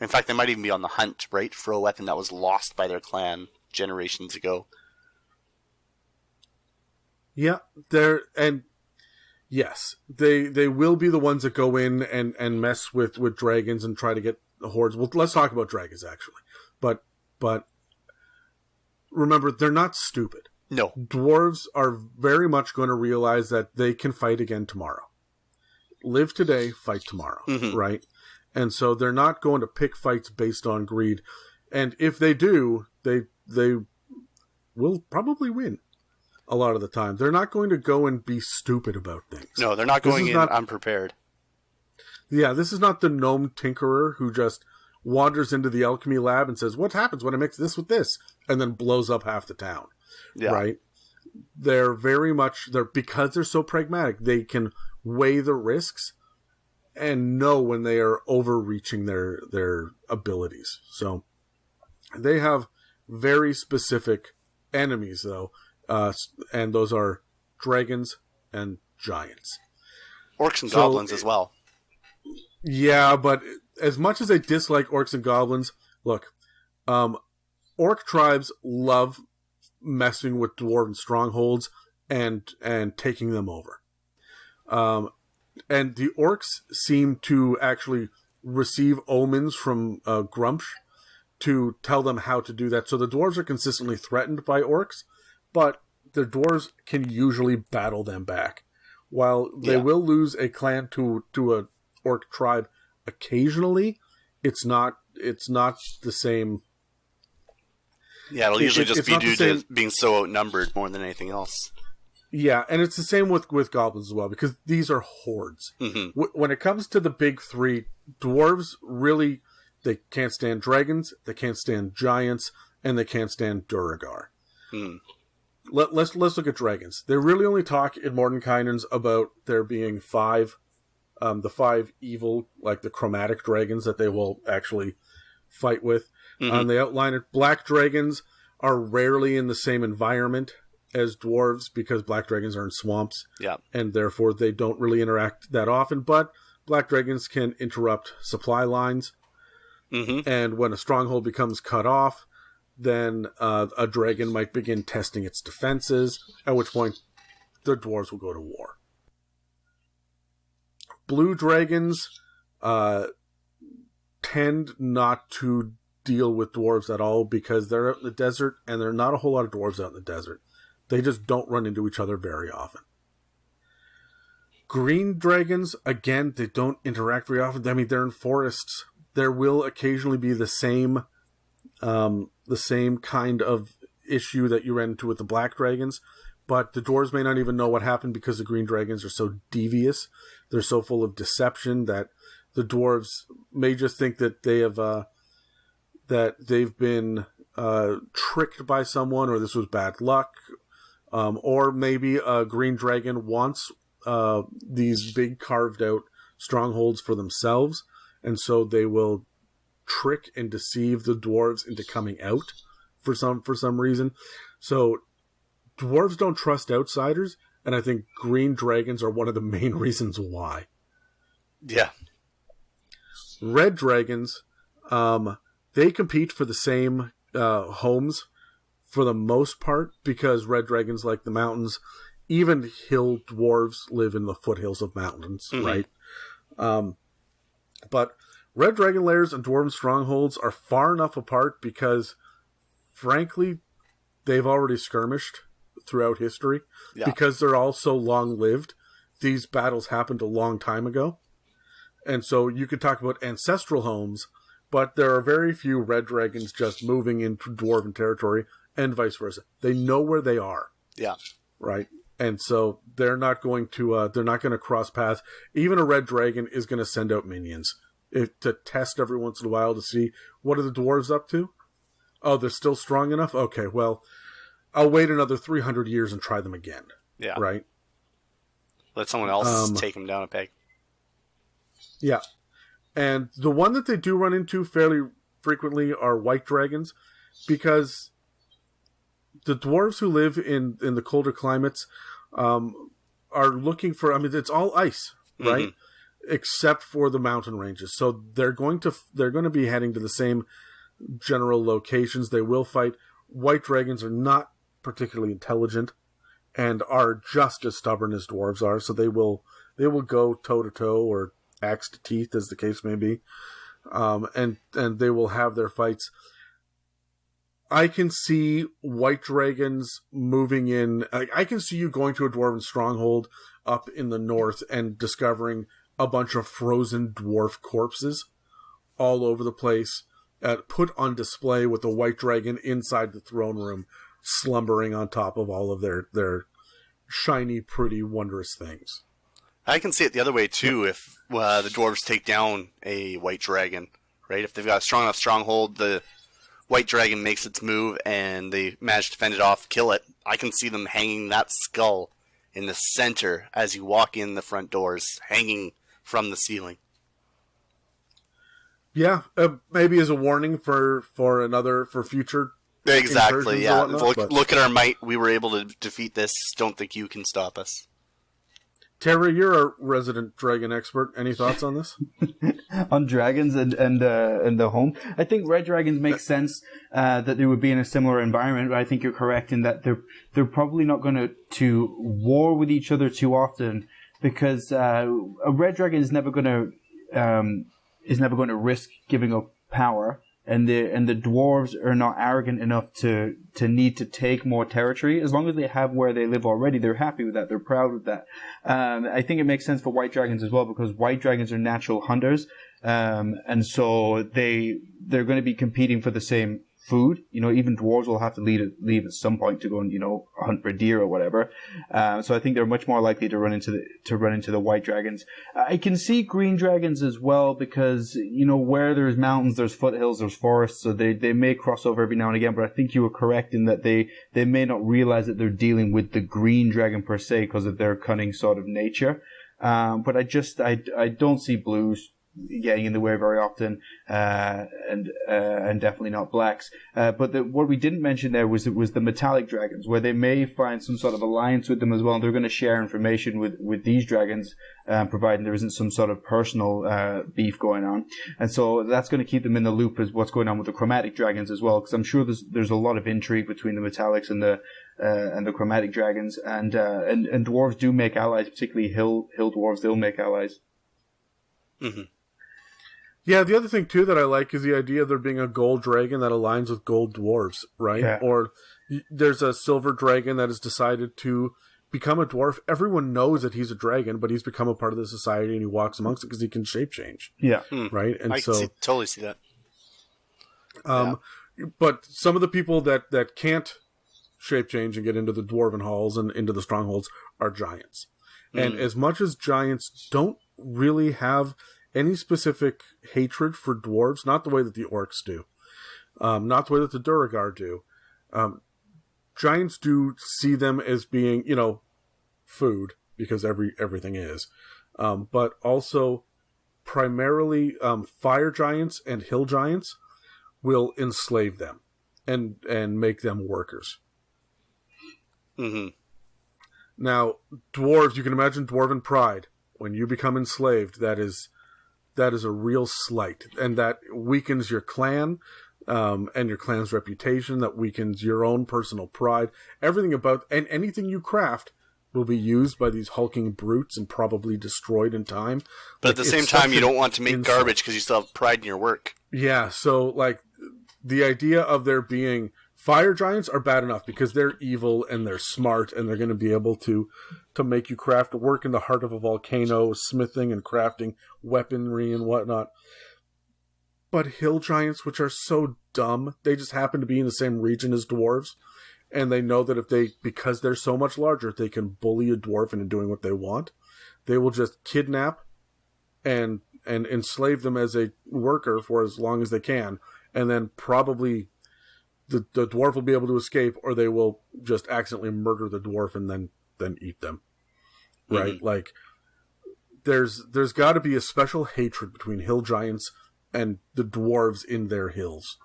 In fact, they might even be on the hunt, right, for a weapon that was lost by their clan generations ago. Yeah, yes, they will be the ones that go in and mess with dragons and try to get the hordes. Well, let's talk about dragons actually, but remember, they're not stupid. No, dwarves are very much going to realize that they can fight again tomorrow. Live today, fight tomorrow, right? And so they're not going to pick fights based on greed. And if they do, they will probably win a lot of the time. They're not going to go and be stupid about things. No, they're not going in unprepared. Yeah, this is not the gnome tinkerer who just wanders into the alchemy lab and says, what happens when I mix this with this? And then blows up half the town. Yeah. Right? They're very much, because they're so pragmatic, they can weigh the risks and know when they are overreaching their abilities. So they have very specific enemies, though, and those are dragons and giants. Orcs and goblins as well. Yeah, but as much as I dislike orcs and goblins, look, orc tribes love messing with dwarven strongholds and taking them over. And the orcs seem to actually receive omens from Grumsh to tell them how to do that. So the dwarves are consistently threatened by orcs, but the dwarves can usually battle them back. While they will lose a clan to a orc tribe occasionally, it's not the same. Yeah, it'll usually just be due to being so outnumbered more than anything else. Yeah, and it's the same with goblins as well, because these are hordes. Mm-hmm. When it comes to the big three, dwarves really, they can't stand dragons, they can't stand giants, and they can't stand Duergar. Let's look at dragons. They really only talk in Mordenkainen's about there being the 5 evil, like the chromatic dragons that they will actually fight with. They outline it. Black dragons are rarely in the same environment as dwarves because black dragons are in swamps. Yeah. And therefore they don't really interact that often, but black dragons can interrupt supply lines. And when a stronghold becomes cut off, then a dragon might begin testing its defenses, at which point the dwarves will go to war. Blue dragons tend not to deal with dwarves at all because they're out in the desert, and there are not a whole lot of dwarves out in the desert. They just don't run into each other very often. Green dragons, again, they don't interact very often. I mean, they're in forests. There will occasionally be the same kind of issue that you ran into with the black dragons, but the dwarves may not even know what happened because the green dragons are so devious. They're so full of deception that the dwarves may just think that they have that they've been tricked by someone, or this was bad luck, or maybe a green dragon wants these big carved out strongholds for themselves, and so they will trick and deceive the dwarves into coming out for some reason. So dwarves don't trust outsiders, and I think green dragons are one of the main reasons why. Yeah. Red dragons, they compete for the same homes for the most part, because red dragons like the mountains. Even hill dwarves live in the foothills of mountains, right? But red dragon lairs and dwarven strongholds are far enough apart because, frankly, they've already skirmished throughout history. Yeah. Because they're all so long-lived. These battles happened a long time ago. And so you could talk about ancestral homes, but there are very few red dragons just moving into dwarven territory, and vice versa. They know where they are. Yeah. Right? And so they're not going to cross paths. Even a red dragon is going to send out minions to test every once in a while to see, what are the dwarves up to? Oh, they're still strong enough? Okay, well, I'll wait another 300 years and try them again. Yeah. Right? Let someone else take them down a peg. Yeah. And the one that they do run into fairly frequently are white dragons, because the dwarves who live in the colder climates are looking for, I mean, it's all ice, right? Except for the mountain ranges. So they're going to be heading to the same general locations. They will fight. White dragons are not particularly intelligent and are just as stubborn as dwarves are. So they will go toe to toe, or axe to teeth, as the case may be. And they will have their fights. I can see white dragons moving in. I can see you going to a dwarven stronghold up in the north and discovering a bunch of frozen dwarf corpses all over the place, put on display with the white dragon inside the throne room, slumbering on top of all of their shiny, pretty, wondrous things. I can see it the other way, too, if the dwarves take down a white dragon, right? If they've got a strong enough stronghold, the white dragon makes its move, and they manage to fend it off, kill it. I can see them hanging that skull in the center as you walk in the front doors, hanging from the ceiling. Yeah, maybe as a warning for future. Exactly, yeah. Whatnot, look at our might. We were able to defeat this. Don't think you can stop us. Terry, you're a resident dragon expert. Any thoughts on this? On dragons and the home, I think red dragons make sense that they would be in a similar environment. But I think you're correct in that they're probably not going to war with each other too often, because a red dragon is never going to risk giving up power. And the dwarves are not arrogant enough to need to take more territory. As long as they have where they live already, they're happy with that. They're proud of that. I think it makes sense for white dragons as well, because white dragons are natural hunters, and so they're going to be competing for the same food. You know, even dwarves will have to leave at some point to go and hunt for deer or whatever. So I think they're much more likely to run into the white dragons. I can see green dragons as well, because where there's mountains, there's foothills, there's forests, so they may cross over every now and again. But I think you were correct in that they may not realize that they're dealing with the green dragon per se because of their cunning sort of nature. But I don't see blues getting in the way very often, and definitely not blacks. But what we didn't mention there was the metallic dragons, where they may find some sort of alliance with them as well. And they're going to share information with these dragons, providing there isn't some sort of personal beef going on. And so that's going to keep them in the loop as what's going on with the chromatic dragons as well, because I'm sure there's a lot of intrigue between the metallics and the chromatic dragons, and dwarves do make allies, particularly hill dwarves. They'll make allies. Mm-hmm. Yeah, the other thing, too, that I like is the idea of there being a gold dragon that aligns with gold dwarves, right? Yeah. Or there's a silver dragon that has decided to become a dwarf. Everyone knows that he's a dragon, but he's become a part of the society, and he walks amongst it because he can shape change. Yeah. Right? And I can totally see that. But some of the people that can't shape change and get into the dwarven halls and into the strongholds are giants. And as much as giants don't really have any specific hatred for dwarves, not the way that the orcs do. not the way that the Duergar do. Giants do see them as being, food, because everything is. But also, primarily, fire giants and hill giants will enslave them and make them workers. Mm-hmm. Now, dwarves, you can imagine dwarven pride. When you become enslaved, that is a real slight, and that weakens your clan, and your clan's reputation. That weakens your own personal pride. Everything about, and anything you craft will be used by these hulking brutes and probably destroyed in time. But at the same time, you don't want to make garbage because you still have pride in your work. Yeah, so the idea of there being fire giants are bad enough because they're evil and they're smart and they're going to be able to make you craft, work in the heart of a volcano, smithing and crafting weaponry and whatnot. But hill giants, which are so dumb, they just happen to be in the same region as dwarves, and they know that because they're so much larger, they can bully a dwarf into doing what they want. They will just kidnap and enslave them as a worker for as long as they can, and then probably the dwarf will be able to escape, or they will just accidentally murder the dwarf and then eat them. Right? Mm-hmm. Like, there's got to be a special hatred between hill giants and the dwarves in their hills.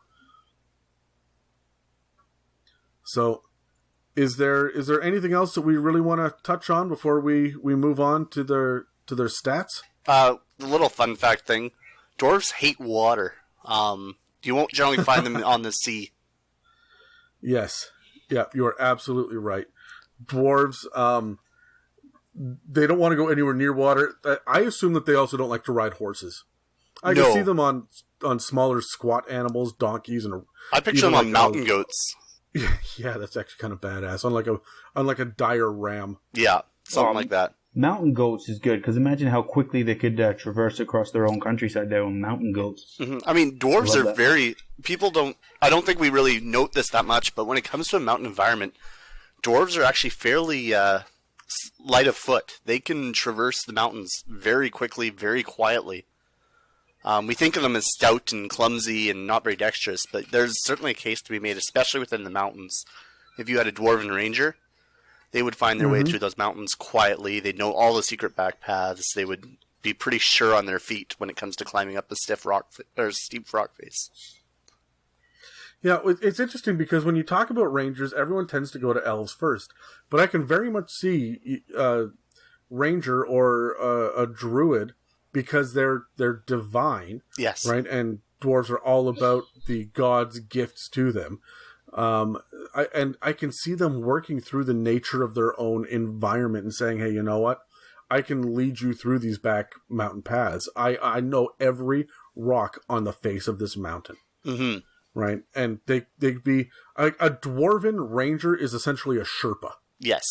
So, is there anything else that we really want to touch on before we move on to their stats? The little fun fact thing: dwarves hate water. You won't generally find them on the sea. Yes, yeah, you are absolutely right. Dwarves, they don't want to go anywhere near water. I assume that they also don't like to ride horses. I can see them on smaller squat animals, donkeys, and I picture them on mountain goats. Yeah, that's actually kind of badass. Unlike a dire ram. Yeah, something like that. Mountain goats is good, because imagine how quickly they could traverse across their own countryside there on mountain goats. Mm-hmm. I mean, dwarves are very... I don't think we really note this that much, but when it comes to a mountain environment, dwarves are actually fairly light of foot. They can traverse the mountains very quickly, very quietly. We think of them as stout and clumsy and not very dexterous, but there's certainly a case to be made, especially within the mountains. If you had a Dwarven Ranger, they would find their way through those mountains quietly. They'd know all the secret back paths. They would be pretty sure on their feet when it comes to climbing up a steep rock face. Yeah, it's interesting because when you talk about Rangers, everyone tends to go to Elves first. But I can very much see a Ranger or a Druid, because they're divine. Yes. Right? And dwarves are all about the gods' gifts to them. I can see them working through the nature of their own environment and saying, hey, you know what? I can lead you through these back mountain paths. I know every rock on the face of this mountain. Mm-hmm. Right? And they'd be... A Dwarven Ranger is essentially a Sherpa. Yes.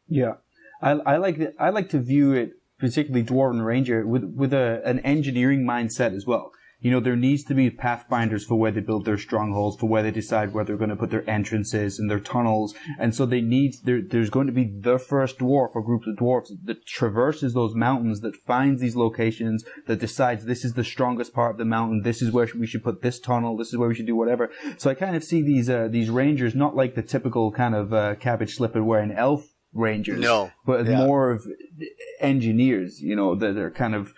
Yeah. I like to view it, particularly Dwarven Ranger, with an engineering mindset as well. There needs to be pathfinders for where they build their strongholds, for where they decide where they're going to put their entrances and their tunnels. And so there's going to be the first dwarf or group of dwarves that traverses those mountains, that finds these locations, that decides this is the strongest part of the mountain, this is where we should put this tunnel, this is where we should do whatever. So I kind of see these rangers not like the typical kind of cabbage slipper wearing elf Rangers, but more of engineers, that are kind of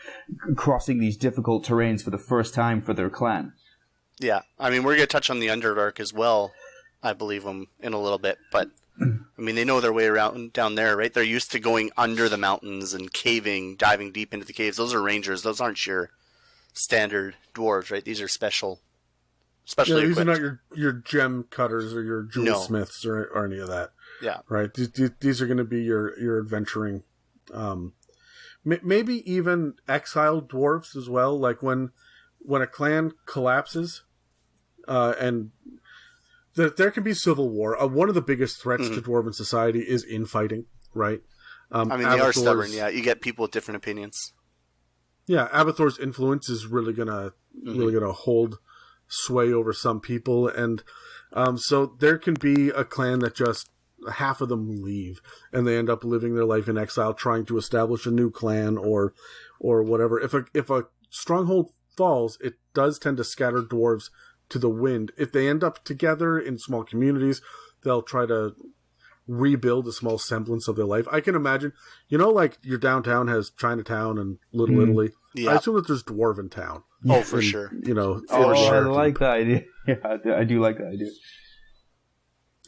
crossing these difficult terrains for the first time for their clan. Yeah, I mean, we're going to touch on the Underdark as well, I believe, in a little bit, but I mean, they know their way around down there, right? They're used to going under the mountains and caving, diving deep into the caves. Those are Rangers. Those aren't your standard dwarves, right? These are specially equipped. These are not your gem cutters or your jewel smiths or any of that. Yeah. Right. These are going to be your adventuring, maybe even exiled dwarves as well. Like when a clan collapses, and there can be civil war. One of the biggest threats to dwarven society is infighting. Right. I mean, they are stubborn. Yeah, you get people with different opinions. Yeah, Abathor's influence is really gonna hold sway over some people, and so there can be a clan that just half of them leave, and they end up living their life in exile, trying to establish a new clan or whatever. If a stronghold falls, it does tend to scatter dwarves to the wind. If they end up together in small communities, they'll try to rebuild a small semblance of their life. I can imagine, like your downtown has Chinatown and Little Italy. Yeah. I assume that there's Dwarven Town. Oh, for sure. I like that idea. Yeah, I do like that idea.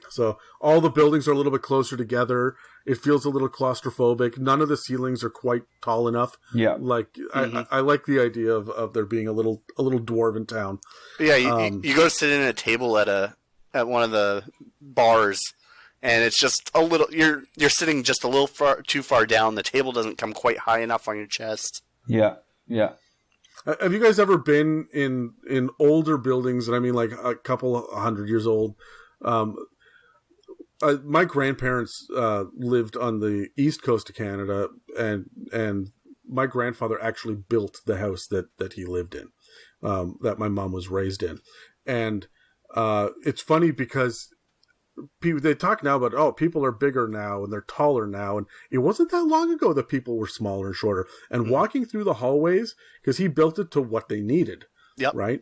So all the buildings are a little bit closer together. It feels a little claustrophobic. None of the ceilings are quite tall enough. Yeah, I like the idea of there being a little dwarven town. Yeah, you go sit in at a table at one of the bars, and it's just a little. You're sitting just a little too far down. The table doesn't come quite high enough on your chest. Yeah. Have you guys ever been in older buildings? And I mean, like a couple 100 years old. My grandparents lived on the east coast of Canada, and my grandfather actually built the house that he lived in, that my mom was raised in. And it's funny because they talk now about, people are bigger now and they're taller now. And it wasn't that long ago that people were smaller and shorter. And walking through the hallways, because he built it to what they needed, right?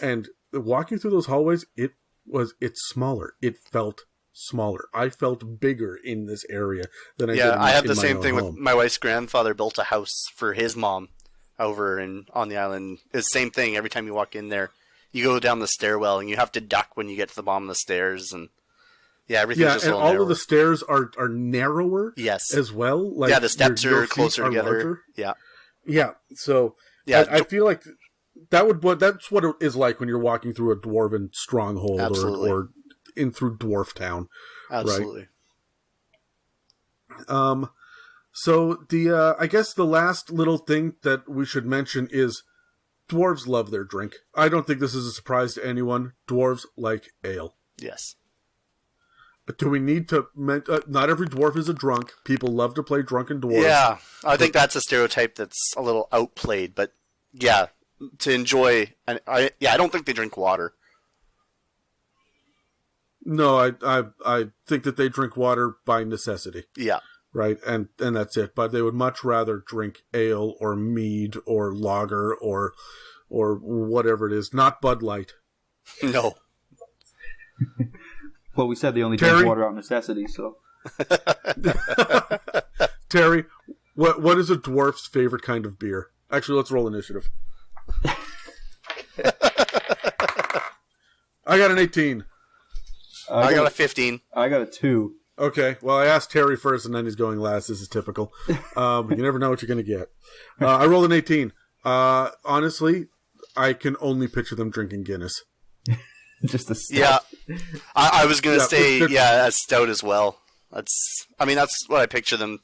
And walking through those hallways, it's smaller. It felt smaller. I felt bigger in this area than I did I have the my same own thing home. with my wife's grandfather built a house for his mom over on the island. It's the same thing. Every time you walk in there, you go down the stairwell and you have to duck when you get to the bottom of the stairs, and everything's just a and little all narrower. of the stairs are narrower as well. Like the steps your are closer together. Larger. So I feel like that's what it is like when you're walking through a dwarven stronghold or in through Dwarf Town. Absolutely. Right? So I guess the last little thing that we should mention is dwarves love their drink. I don't think this is a surprise to anyone. Dwarves like ale. Yes. But do we need to... not every dwarf is a drunk. People love to play drunken dwarves. Yeah, I think that's a stereotype that's a little outplayed, but to enjoy... I don't think they drink water. No, I think that they drink water by necessity. Yeah. Right, and that's it. But they would much rather drink ale or mead or lager or whatever it is. Not Bud Light. No. Well, we said they only drink water out of necessity, so. Terry, what is a dwarf's favorite kind of beer? Actually, let's roll initiative. I got an 18. I got a 15. I got a 2. Okay, well, I asked Terry first, and then he's going last. This is typical. You never know what you're going to get. I rolled an 18. Honestly, I can only picture them drinking Guinness. Just a stout. Yeah, I was going to say, a stout as well. That's what I picture them.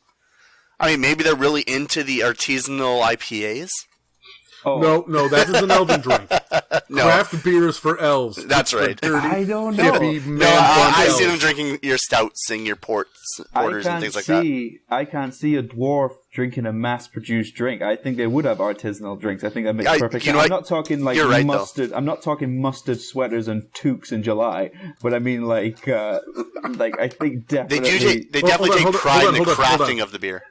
I mean, maybe they're really into the artisanal IPAs. Oh. No, that is an elven drink. No. Craft beers for elves. That's right. I don't know. I see them drinking your stouts and your porters and things like that. I can't see a dwarf drinking a mass-produced drink. I think they would have artisanal drinks. I think that makes perfect sense. I'm not talking like mustard. I'm not talking mustard sweaters and toques in July, but I mean I think definitely they definitely take pride in the crafting of the beer.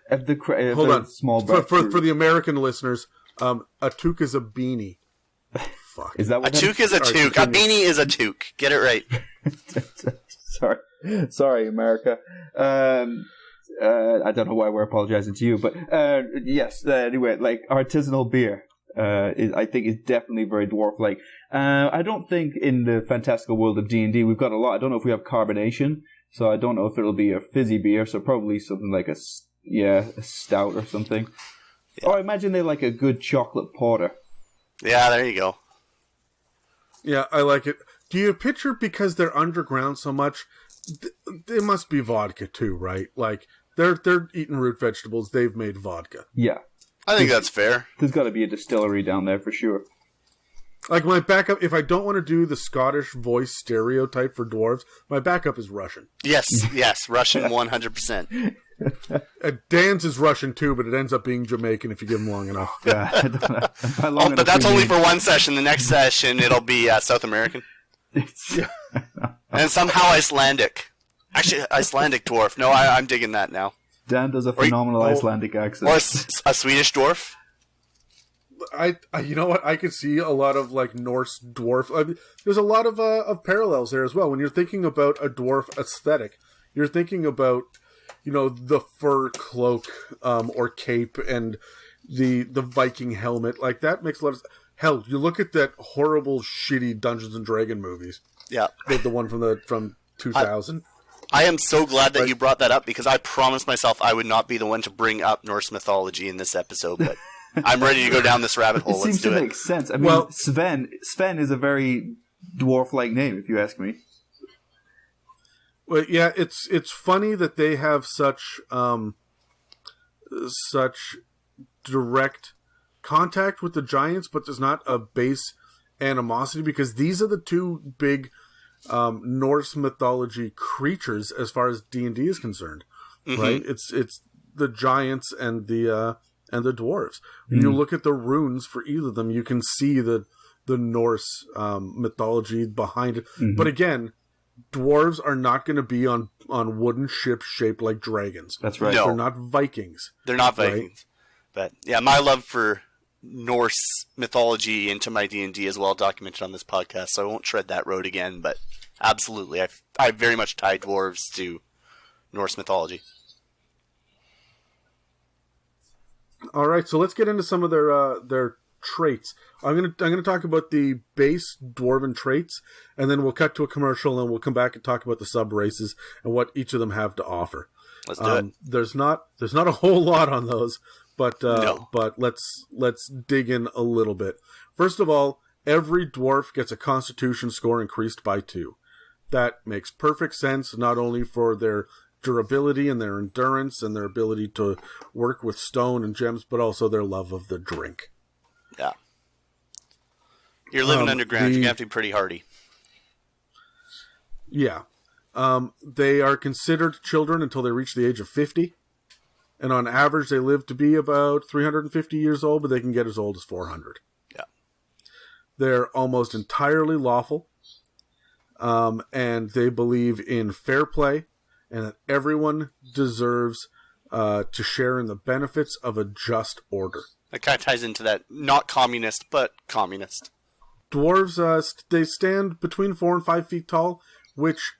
Hold on, small for the American listeners. A toque is a beanie. Fuck. Is that what a toque is a toque? A beanie is a toque. Get it right. Sorry, America. I don't know why we're apologizing to you, but yes. Anyway, like artisanal beer, I think is definitely very dwarf-like. I don't think in the fantastical world of D&D we've got a lot. I don't know if we have carbonation, so I don't know if it'll be a fizzy beer. So probably something like a stout or something. Yeah. Or imagine they like a good chocolate porter. Yeah, there you go. Yeah, I like it. Do you picture, because they're underground so much, they must be vodka too, right? Like, they're eating root vegetables, they've made vodka. Yeah. I think that's fair. There's got to be a distillery down there for sure. Like, my backup, if I don't want to do the Scottish voice stereotype for dwarves, my backup is Russian. Yes, Russian 100%. Dan's is Russian too, but it ends up being Jamaican if you give him long enough. Yeah, but that's only for one session. The next session, it'll be South American. And somehow Icelandic. Actually, Icelandic dwarf. No, I'm digging that now. Dan does a phenomenal Icelandic accent. Or a Swedish dwarf. you know what? I could see a lot of like Norse dwarf. I mean, there's a lot of parallels there as well. When you're thinking about a dwarf aesthetic, you're thinking about, you know, the fur cloak or cape and the Viking helmet. Like that makes a lot of hell. You look at that horrible, shitty Dungeons and Dragon movies. Yeah, the one from 2000. I am so glad that you brought that up, because I promised myself I would not be the one to bring up Norse mythology in this episode, but I'm ready to go down this rabbit hole. It seems to make sense. I mean, Sven is a very dwarf-like name, if you ask me. Well, yeah, it's funny that they have such direct contact with the giants, but there's not a base animosity, because these are the two big Norse mythology creatures as far as D&D is concerned, right? It's the giants and the dwarves. When you look at the runes for either of them, you can see the Norse mythology behind it. But again, dwarves are not going to be on wooden ships shaped like dragons. That's right. No. They're not Vikings. They're not Vikings. Right? But yeah, my love for Norse mythology into my D&D is well documented on this podcast, so I won't tread that road again, but absolutely, I very much tie dwarves to Norse mythology. All right, so let's get into some of their traits. I'm gonna talk about the base dwarven traits, and then we'll cut to a commercial, and we'll come back and talk about the sub races and what each of them have to offer. Let's do it. There's not a whole lot on those, but No. but let's dig in a little bit. First of all, every dwarf gets a Constitution score increased by 2. That makes perfect sense, not only for their durability and their endurance and their ability to work with stone and gems, but also their love of the drink. Yeah. You're living underground. You're going to have to be pretty hardy. Yeah. They are considered children until they reach the age of 50. And on average, they live to be about 350 years old, but they can get as old as 400. Yeah. They're almost entirely lawful. And they believe in fair play and that everyone deserves to share in the benefits of a just order. That kind of ties into that, not communist, but communist. Dwarves, they stand between 4 and 5 feet tall, which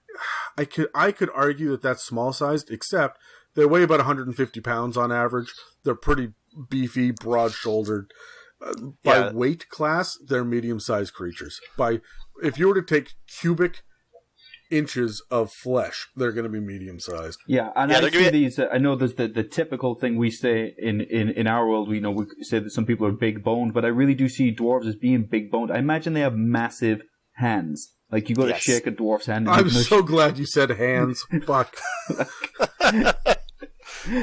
I could argue that that's small-sized, except they weigh about 150 pounds on average. They're pretty beefy, broad-shouldered. By weight class, they're medium-sized creatures. If you were to take cubic inches of flesh, they're going to be medium-sized. Yeah, and I see these. I know there's the typical thing we say in our world. We say that some people are big-boned, but I really do see dwarves as being big-boned. I imagine they have massive hands. Like, you go to shake a dwarf's hand. I'm so glad you said hands. Fuck.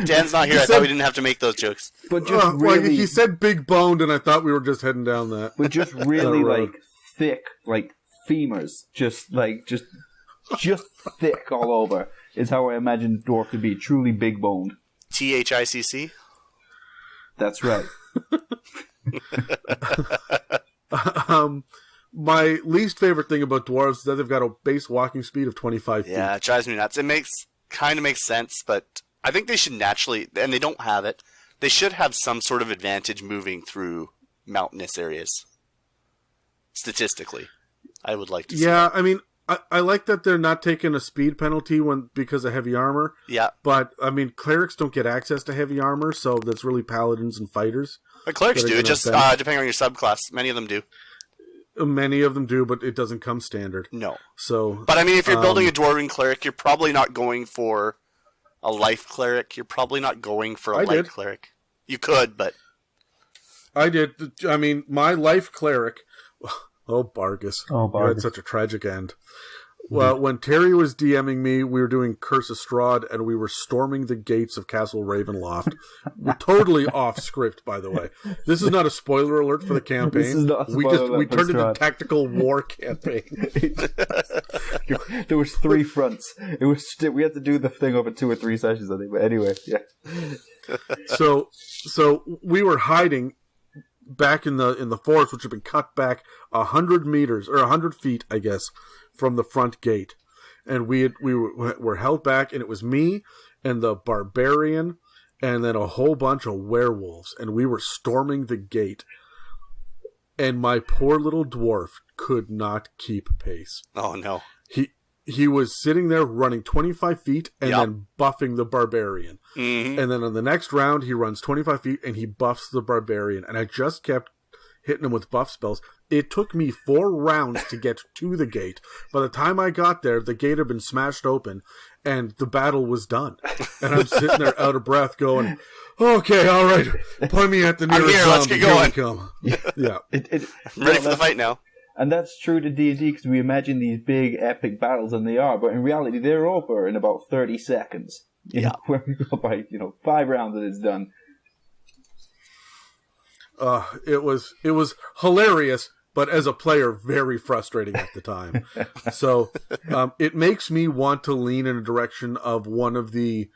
Dan's not here. I thought we didn't have to make those jokes. But just really... he said big-boned, and I thought we were just heading down that. But just really, like, thick, like, femurs. Just thick all over is how I imagine dwarf to be. Truly big-boned. THICC? That's right. My least favorite thing about dwarves is that they've got a base walking speed of 25 feet. Yeah, it drives me nuts. It kind of makes sense, but I think they should naturally, and they don't have it, they should have some sort of advantage moving through mountainous areas. Statistically. I would like to see that. I mean, I like that they're not taking a speed penalty because of heavy armor. Yeah. But, I mean, clerics don't get access to heavy armor, so that's really paladins and fighters. But clerics do, it just depending on your subclass. Many of them do. Many of them do, but it doesn't come standard. No. So, but I mean, if you're building a Dwarven Cleric, you're probably not going for a Life Cleric. You're probably not going for a Light Cleric. You could, but... I did. I mean, my Life Cleric... Oh, Bargus. Oh, Bargus. You had such a tragic end. Well, when Terry was DMing me, we were doing Curse of Strahd, and we were storming the gates of Castle Ravenloft. We're totally off script, by the way. This is not a spoiler alert for the campaign. This is not a spoiler alert. We turned it into tactical war campaign. There was 3 fronts. We had to do the thing over 2 or 3 sessions, I think. But anyway, yeah. So we were hiding back in the forest, which had been cut back 100 meters or 100 feet, I guess, from the front gate, and we were held back, and it was me and the Barbarian, and then a whole bunch of werewolves, and we were storming the gate and my poor little dwarf could not keep pace. Oh, no. He was sitting there running 25 feet and Yep. then buffing the barbarian. Mm-hmm. And then on the next round, he runs 25 feet and he buffs the barbarian. And I just kept hitting him with buff spells. It took me 4 rounds to get to the gate. By the time I got there, the gate had been smashed open and the battle was done. And I'm sitting there out of breath going, okay, all right, point me at the nearest here, let's zombie. get going. Here we come. Yeah. I'm ready for the fight now. And that's true to D&D because we imagine these big epic battles, and they are, but in reality they're over in about 30 seconds. You know, where we go by 5 rounds and it's done. It was hilarious, but as a player, very frustrating at the time. So it makes me want to lean in a direction of one of the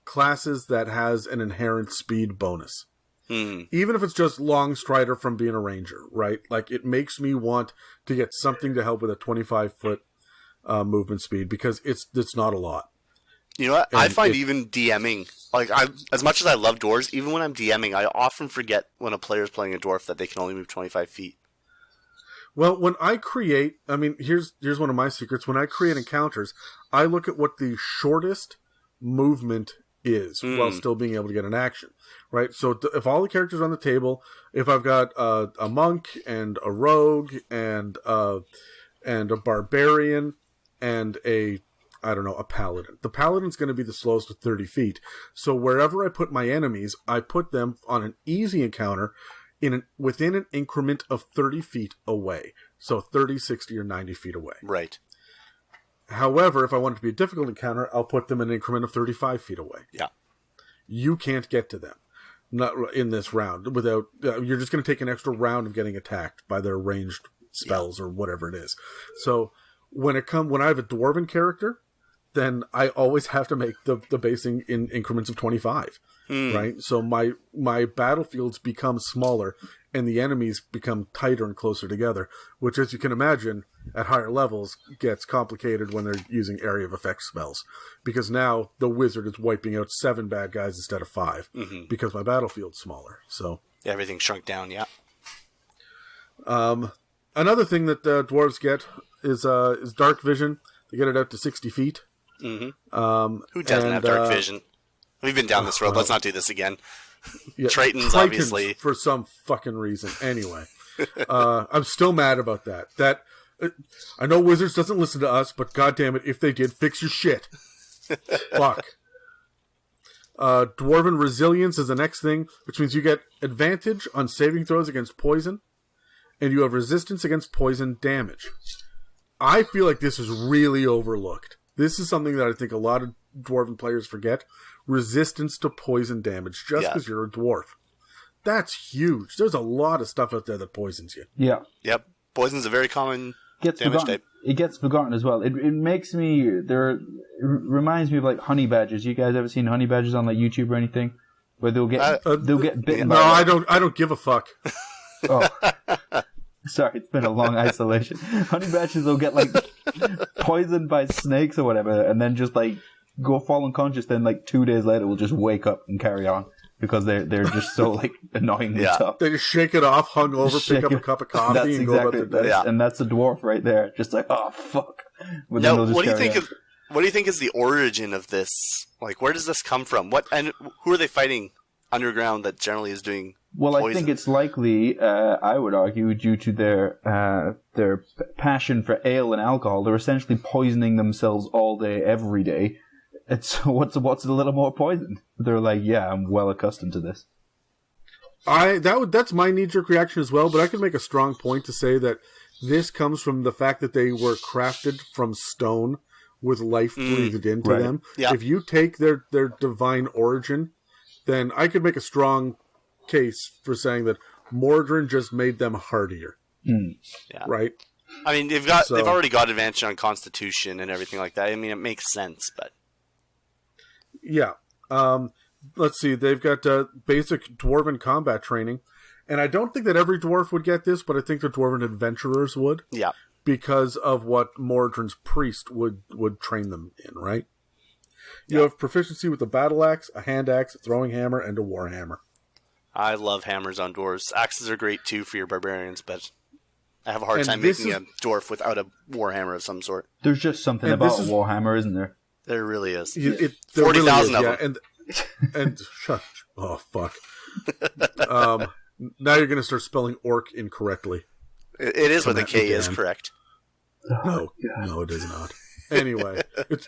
classes that has an inherent speed bonus. Even if it's just long strider from being a ranger, right? Like, it makes me want to get something to help with a 25-foot movement speed, because it's not a lot. You know what? And I find even DMing, like, as much as I love dwarves, even when I'm DMing, I often forget when a player's playing a dwarf that they can only move 25 feet. Well, when I create, I mean, here's one of my secrets. When I create encounters, I look at what the shortest movement is while still being able to get an action, right? So if all the characters are on the table, if I've got a monk and a rogue and a barbarian and a paladin. The paladin's going to be the slowest with 30 feet. So wherever I put my enemies, I put them on an easy encounter within an increment of 30 feet away. So 30, 60, or 90 feet away. Right. However, if I want it to be a difficult encounter, I'll put them in an increment of 35 feet away. Yeah. You can't get to them. Not in this round. Without you're just going to take an extra round of getting attacked by their ranged spells or whatever it is. So when I have a dwarven character, then I always have to make the basing in increments of 25. Right? So my battlefields become smaller and the enemies become tighter and closer together, which, as you can imagine, at higher levels gets complicated when they're using area of effect spells, because now the wizard is wiping out 7 bad guys instead of 5 because my battlefield's smaller. So Everything shrunk down, yeah. Another thing that dwarves get is dark vision. They get it out to 60 feet. Who doesn't have dark vision? We've been down this road. Let's not do this again. Yeah, Tritons, obviously. For some fucking reason. Anyway, I'm still mad about that. I know Wizards doesn't listen to us, but goddamn it, if they did, fix your shit. Fuck. Dwarven Resilience is the next thing, which means you get advantage on saving throws against poison, and you have resistance against poison damage. I feel like this is really overlooked. This is something that I think a lot of Dwarven players forget. Resistance to poison damage, just because you're a dwarf. That's huge. There's a lot of stuff out there that poisons you. Yeah. Yep. Poison's a very common damage type. It gets forgotten as well. It makes me... It reminds me of, like, honey badgers. You guys ever seen honey badgers on, like, YouTube or anything? Where they'll get bitten by... No, I don't give a fuck. Oh. Sorry, it's been a long isolation. Honey badgers will get, like, poisoned by snakes or whatever, and then just, like, go fall unconscious, then, like, 2 days later will just wake up and carry on. Because they're just so, like, annoyingly tough. They just shake it off, hungover, pick up a cup of coffee, and go about their day. And that's a dwarf right there. Just like, oh, fuck. But now, what do you think is the origin of this? Like, where does this come from? And who are they fighting underground that generally is doing Well, poison? I think it's likely, I would argue, due to their passion for ale and alcohol. They're essentially poisoning themselves all day, every day. It's what's a little more poison? They're like, yeah, I'm well accustomed to this. That's my knee-jerk reaction as well, but I could make a strong point to say that this comes from the fact that they were crafted from stone with life breathed into them. Yeah. If you take their divine origin, then I could make a strong case for saying that Mordrin just made them hardier. Yeah. Right? I mean, they've already got advantage on Constitution and everything like that. I mean, it makes sense, but... Yeah. Let's see. They've got basic Dwarven combat training. And I don't think that every dwarf would get this, but I think the Dwarven adventurers would. Yeah. Because of what Mordrin's priest would train them in, right? You have proficiency with a battle axe, a hand axe, a throwing hammer, and a war hammer. I love hammers on dwarves. Axes are great too for your barbarians, but I have a hard And time this making a dwarf without a warhammer of some sort. There's just something And about this is- Warhammer, isn't there? There really is. There 40,000 really is, of them. And shut. Oh fuck. Now you're gonna start spelling orc incorrectly. It is with a Come at K me, is Dan. correct. No, no, it is not. Anyway,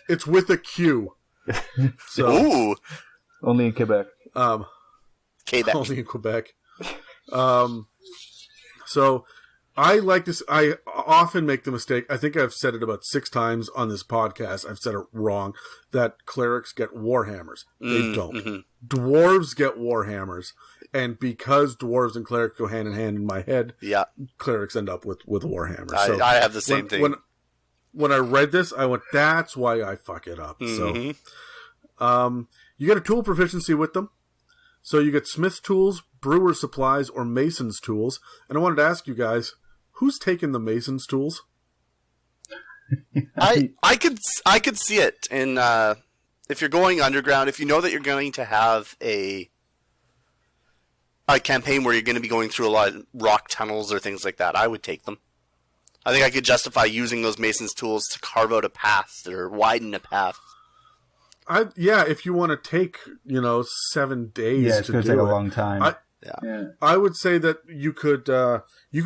it's with a Q. So Ooh, Only in Quebec. Quebec. only in Quebec. So I like this. I often make the mistake. I think I've said it about 6 times on this podcast. I've said it wrong. That clerics get warhammers. They don't. Mm-hmm. Dwarves get warhammers, and because dwarves and clerics go hand in hand in my head, Yeah, clerics end up with a warhammer. I have the same thing. When I read this, I went, "That's why I fuck it up." Mhm. So, you get a tool proficiency with them. So you get smith's tools, brewer's supplies, or mason's tools. And I wanted to ask you guys, who's taking the mason's tools? I could see it in if you're going underground. If you know that you're going to have a campaign where you're going to be going through a lot of rock tunnels or things like that, I would take them. I think I could justify using those mason's tools to carve out a path or widen a path. If you want to take 7 days Yeah, it's to going to do take a it, long time. Yeah. I would say that you could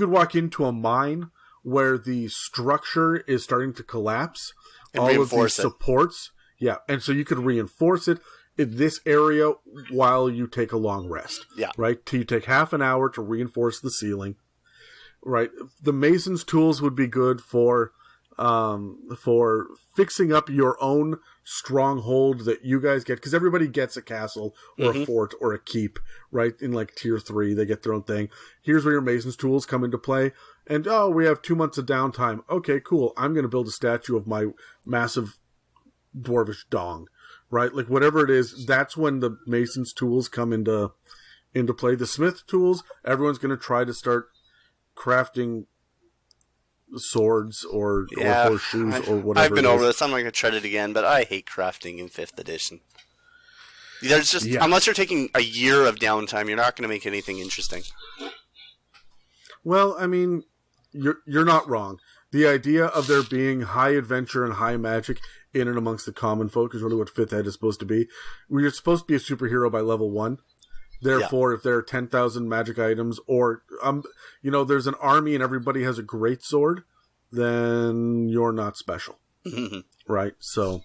walk into a mine where the structure is starting to collapse. And all of reinforce these it. supports, and so you could reinforce it in this area while you take a long rest. Yeah. Right? You take half an hour to reinforce the ceiling. Right. The mason's tools would be good for fixing up your own stronghold that you guys get, because everybody gets a castle or a fort or a keep, right? In like tier 3, they get their own thing. Here's where your mason's tools come into play. And we have 2 months of downtime. Okay, cool. I'm going to build a statue of my massive dwarvish dong, right? Like whatever it is, that's when the mason's tools come into play. The smith tools, everyone's going to try to start crafting swords or horseshoes or whatever. I've been over this. I'm not going to tread it again, but I hate crafting in 5th edition. There's just unless you're taking a year of downtime, you're not going to make anything interesting. Well, I mean, you're not wrong. The idea of there being high adventure and high magic in and amongst the common folk is really what 5th ed is supposed to be. You're supposed to be a superhero by level 1. Therefore, if there are 10,000 magic items, or there's an army and everybody has a great sword, then you're not special, right? So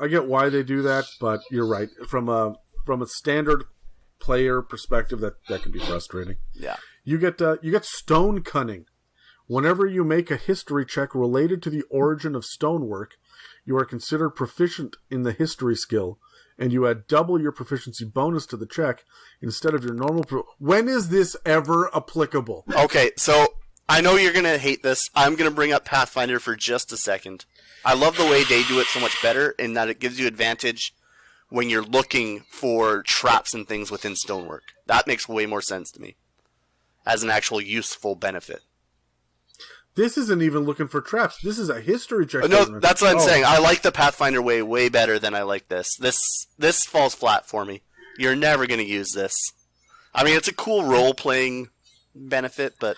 I get why they do that, but you're right. From a standard player perspective, that can be frustrating. Yeah, you get stone cunning. Whenever you make a history check related to the origin of stonework, you are considered proficient in the history skill. And you add double your proficiency bonus to the check instead of your normal. When is this ever applicable? Okay, so I know you're going to hate this. I'm going to bring up Pathfinder for just a second. I love the way they do it so much better in that it gives you advantage when you're looking for traps and things within stonework. That makes way more sense to me as an actual useful benefit. This isn't even looking for traps. This is a history check. No, that's what I'm saying. I like the Pathfinder way better than I like this. This falls flat for me. You're never going to use this. I mean, it's a cool role-playing benefit, but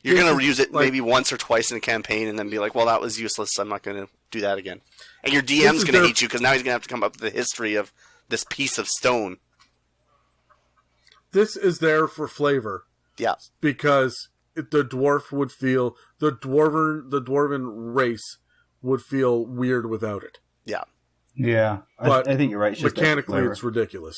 you're going to use it maybe once or twice in a campaign and then be like, well, that was useless. I'm not going to do that again. And your DM's going to hate you because now he's going to have to come up with the history of this piece of stone. This is there for flavor. Yeah. Because the dwarven race would feel weird without it. Yeah. Yeah, But I think you're right. It's just mechanically, flavor. it's ridiculous.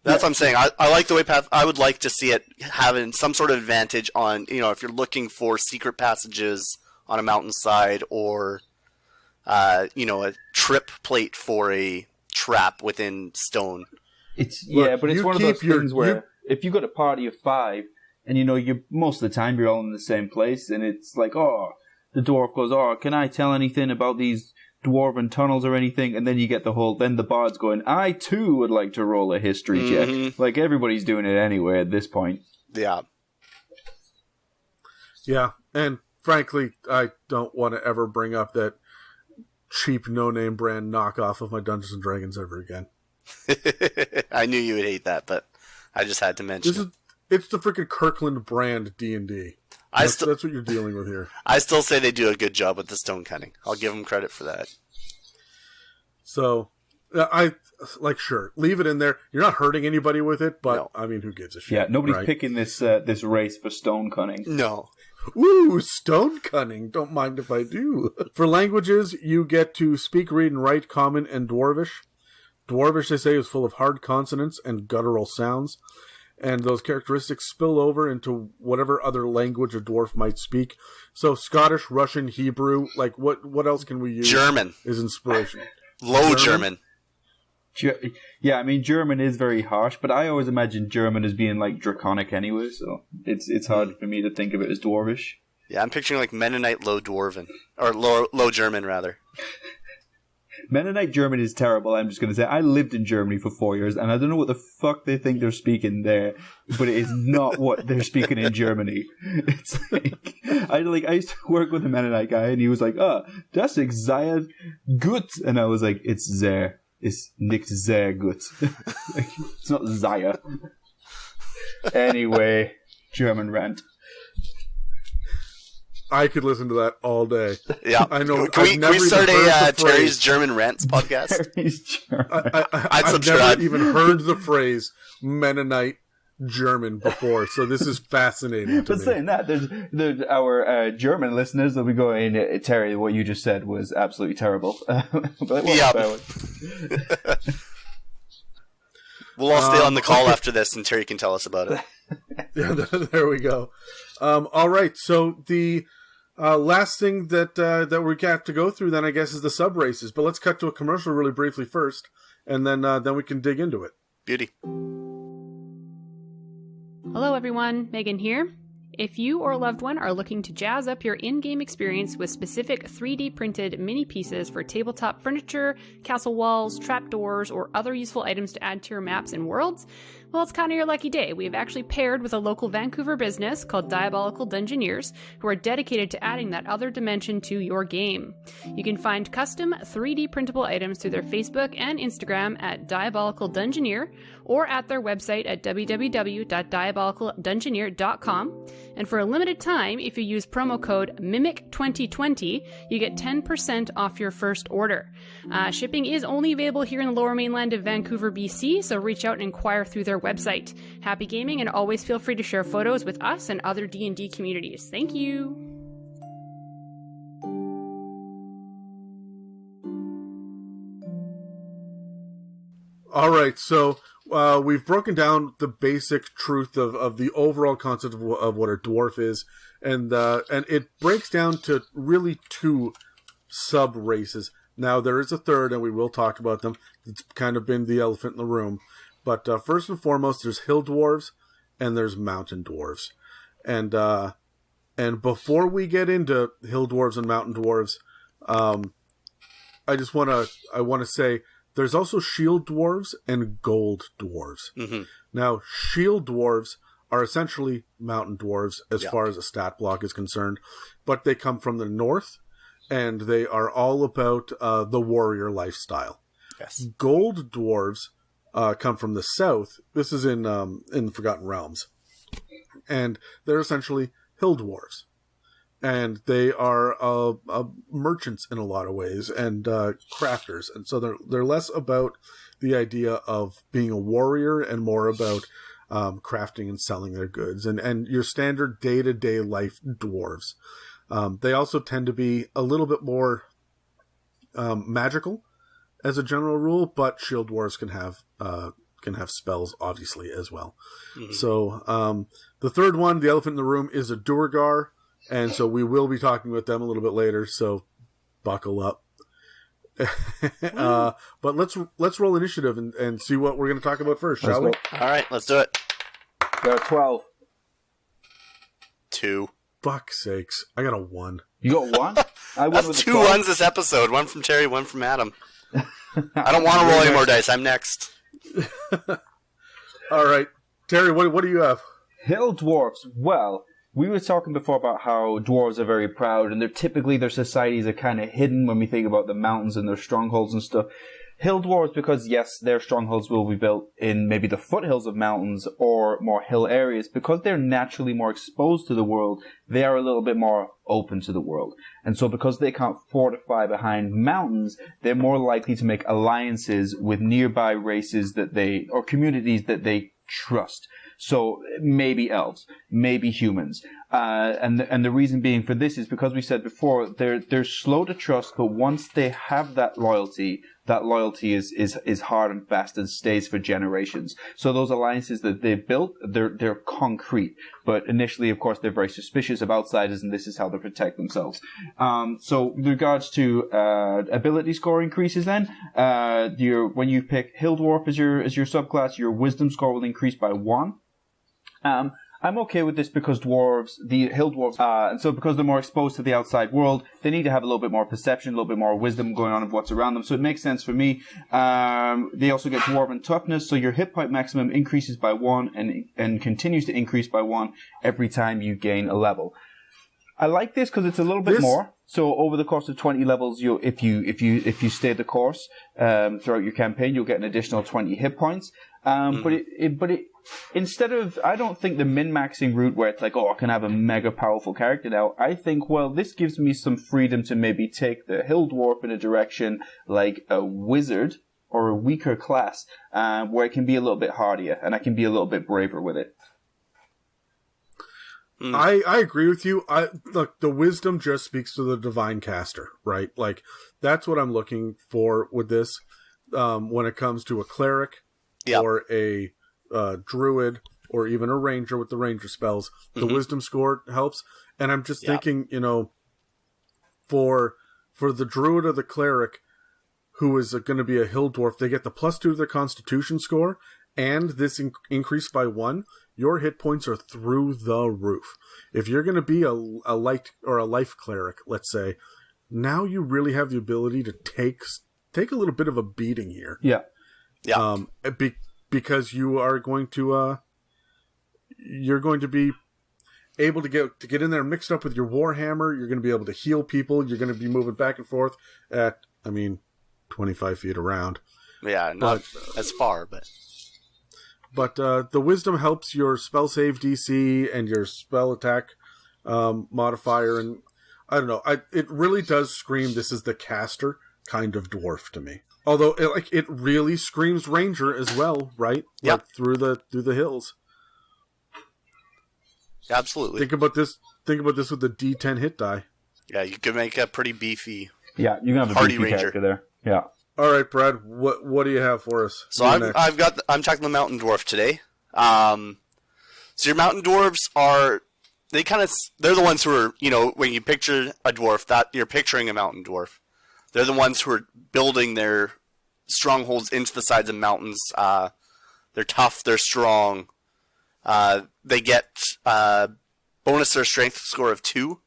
That's what I'm saying. I like the way I would like to see it having some sort of advantage on, if you're looking for secret passages on a mountainside or, a trip plate for a trap within stone. Look, but it's you one of those keep your- things where if you got a party of 5 and you most of the time you're all in the same place and it's like, oh, the dwarf goes, oh, can I tell anything about these dwarven tunnels or anything? And then you get then the bard's going, I too would like to roll a history check. Like everybody's doing it anyway at this point. Yeah. Yeah, and frankly, I don't want to ever bring up that cheap no-name brand knockoff of my Dungeons & Dragons ever again. I knew you would hate that, but I just had to mention. It's the freaking Kirkland brand D&D. That's what you're dealing with here. I still say they do a good job with the stone cutting. I'll give them credit for that. So, sure, leave it in there. You're not hurting anybody with it, but, no. I mean, who gives a shit? Yeah, nobody's picking this race for stone cutting. No. Ooh, stone cutting. Don't mind if I do. For languages, you get to speak, read, and write Common and Dwarvish. Dwarvish, they say, is full of hard consonants and guttural sounds, and those characteristics spill over into whatever other language a dwarf might speak. So Scottish, Russian, Hebrew, like what else can we use? German is inspiration. Low German. Yeah, I mean, German is very harsh, but I always imagine German as being like draconic anyway, so it's hard for me to think of it as dwarvish. Yeah, I'm picturing like Mennonite Low Dwarven, or Low German rather. Mennonite German is terrible. I'm just going to say I lived in Germany for 4 years, and I don't know what the fuck they think they're speaking there, but it is not what they're speaking in Germany. It's like I used to work with a Mennonite guy, and he was like, das ist sehr gut," and I was like, "It's sehr. It's nicht sehr gut." Like, it's not sehr. Anyway, German rant. I could listen to that all day. Yeah, I know. Can we start a Terry's German Rants podcast? Terry's German. I've never even heard the phrase Mennonite German before, so this is fascinating. But saying that, there's our German listeners will be going, "Terry, what you just said was absolutely terrible." Yeah. We'll all stay on the call after this, and Terry can tell us about it. Yeah, there we go. All right, so the last thing that we have to go through then, I guess, is the sub races. But let's cut to a commercial really briefly first, and then we can dig into it. Beauty. Hello everyone, Megan here. If you or a loved one are looking to jazz up your in-game experience with specific 3D printed mini pieces for tabletop furniture, castle walls, trapdoors, or other useful items to add to your maps and worlds, well, it's kind of your lucky day. We have actually paired with a local Vancouver business called Diabolical Dungeoneers, who are dedicated to adding that other dimension to your game. You can find custom 3D printable items through their Facebook and Instagram at Diabolical Dungeoneer, or at their website at www.diabolicaldungeoneer.com. And for a limited time, if you use promo code MIMIC2020, you get 10% off your first order. Shipping is only available here in the Lower Mainland of Vancouver, BC, so reach out and inquire through their website. Happy gaming, and always feel free to share photos with us and other D&D communities. Thank you! All right, so we've broken down the basic truth of the overall concept of what a dwarf is, and it breaks down to really two sub races. Now there is a third, and we will talk about them. It's kind of been the elephant in the room. But first and foremost, there's hill dwarves and there's mountain dwarves, and before we get into hill dwarves and mountain dwarves, I want to say there's also shield dwarves and gold dwarves. Mm-hmm. Now, shield dwarves are essentially mountain dwarves as far as a stat block is concerned, but they come from the north, and they are all about the warrior lifestyle. Yes. Gold dwarves come from the south. This is in the Forgotten Realms, and they're essentially hill dwarves, and they are merchants in a lot of ways and crafters, and so they're less about the idea of being a warrior and more about crafting and selling their goods and your standard day-to-day life dwarves. They also tend to be a little bit more magical as a general rule, but shield dwarves can have spells obviously as well. Mm-hmm. So the third one, the elephant in the room, is a Duergar, and so we will be talking about them a little bit later. So buckle up. But let's roll initiative and see what we're going to talk about first, shall we? All right, let's do it. There are 12. 2. Fuck's sakes! I got a 1. You got 1? I won That's with 2 12. ones this episode. 1 from Terry, 1 from Adam. I don't want to roll any more dice. I'm next. All right, Terry, what do you have? Hill dwarfs. Well, we were talking before about how dwarves are very proud, and their societies are kind of hidden when we think about the mountains and their strongholds and stuff. Hill dwarves, because yes, their strongholds will be built in maybe the foothills of mountains or more hill areas, because they're naturally more exposed to the world, they are a little bit more open to the world. And so because they can't fortify behind mountains, they're more likely to make alliances with nearby races or communities that they trust. So maybe elves, maybe humans. And the reason being for this is because we said before, they're slow to trust, but once they have that loyalty is hard and fast and stays for generations. So those alliances that they've built, they're concrete. But initially, of course, they're very suspicious of outsiders, and this is how they protect themselves. So with regards to ability score increases then, when you pick Hill Dwarf as your subclass, your wisdom score will increase by 1. I'm okay with this because the hill dwarves, and so because they're more exposed to the outside world, they need to have a little bit more perception, a little bit more wisdom going on of what's around them. So it makes sense for me. They also get dwarven toughness, so your hit point maximum increases by 1 and continues to increase by 1 every time you gain a level. I like this because it's a little bit more. So over the course of 20 levels, if you stay the course throughout your campaign, you'll get an additional 20 hit points. But instead of, I don't think the min-maxing route where it's like, I can have a mega powerful character now. I think, this gives me some freedom to maybe take the hill dwarf in a direction like a wizard or a weaker class, where it can be a little bit hardier and I can be a little bit braver with it. I agree with you. Look, the wisdom just speaks to the divine caster, right? Like, that's what I'm looking for with this. When it comes to a cleric or a druid or even a ranger with the ranger spells, the wisdom score helps. And I'm just thinking, for the druid or the cleric who is going to be a hill dwarf, they get the +2 to their constitution score, and this increased by 1. Your hit points are through the roof. If you're going to be a light or a life cleric, let's say, now you really have the ability to take a little bit of a beating here. Yeah. Because you are going to be able to get in there mixed up with your warhammer. You're going to be able to heal people. You're going to be moving back and forth at 25 feet around. Yeah, not as far, but. But the wisdom helps your spell save DC and your spell attack modifier, and I don't know. It really does scream this is the caster kind of dwarf to me. Although it really screams ranger as well, right? Yeah. Like through the hills. Absolutely. Think about this with the D10 hit die. Yeah, you could make a pretty beefy. Yeah, you can have a hardy beefy ranger character there. Yeah. All right, Brad. What do you have for us? So I'm tackling the mountain dwarf today. So your mountain dwarves they're the ones who are, when you picture a dwarf, that you're picturing a mountain dwarf. They're the ones who are building their strongholds into the sides of mountains. They're tough. They're strong. They get bonus to their strength score of 2.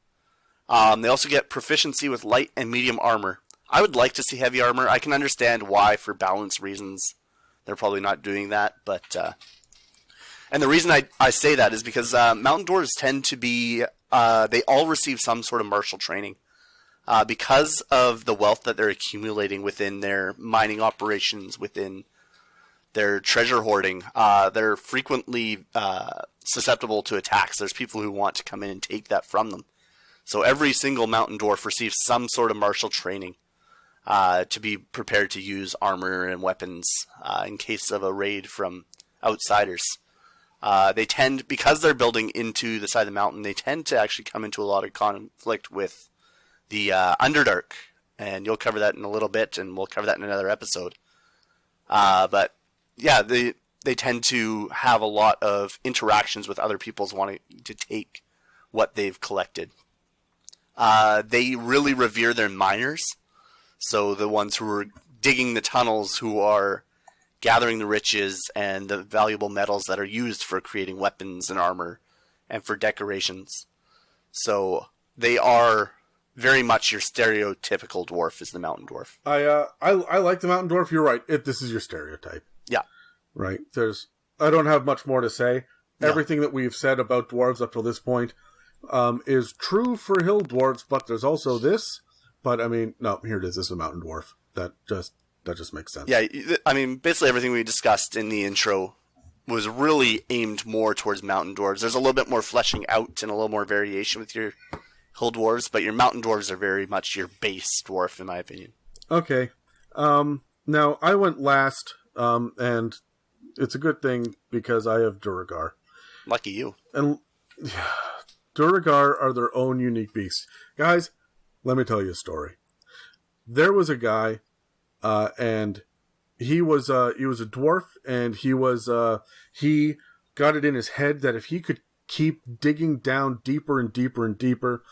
They also get proficiency with light and medium armor. I would like to see heavy armor. I can understand why, for balance reasons, they're probably not doing that. But and the reason I say that is because mountain dwarves tend to be they all receive some sort of martial training because of the wealth that they're accumulating within their mining operations, within their treasure hoarding. They're frequently susceptible to attacks. There's people who want to come in and take that from them. So every single mountain dwarf receives some sort of martial training to be prepared to use armor and weapons in case of a raid from outsiders. They tend, because they're building into the side of the mountain, they tend to actually come into a lot of conflict with the Underdark. And you'll cover that in a little bit, and we'll cover that in another episode. But yeah, they tend to have a lot of interactions with other people's wanting to take what they've collected. They really revere their miners. So the ones who are digging the tunnels, who are gathering the riches and the valuable metals that are used for creating weapons and armor and for decorations. So they are very much your stereotypical dwarf is the mountain dwarf. I like the mountain dwarf. You're right. This is your stereotype. Yeah. Right. I don't have much more to say. No. Everything that we've said about dwarves up till this point is true for hill dwarves, but there's also this. But no, here it is. This is a mountain dwarf that just That just makes sense. Yeah, I mean, basically everything we discussed in the intro was really aimed more towards mountain dwarves. There's a little bit more fleshing out and a little more variation with your hill dwarves, but your mountain dwarves are very much your base dwarf, in my opinion. Okay. Now, I went last, and it's a good thing because I have Duergar. Lucky you. And Duergar are their own unique beasts. Guys, let me tell you a story. There was a guy, and he was a dwarf, and he got it in his head that if he could keep digging down deeper and deeper and deeper,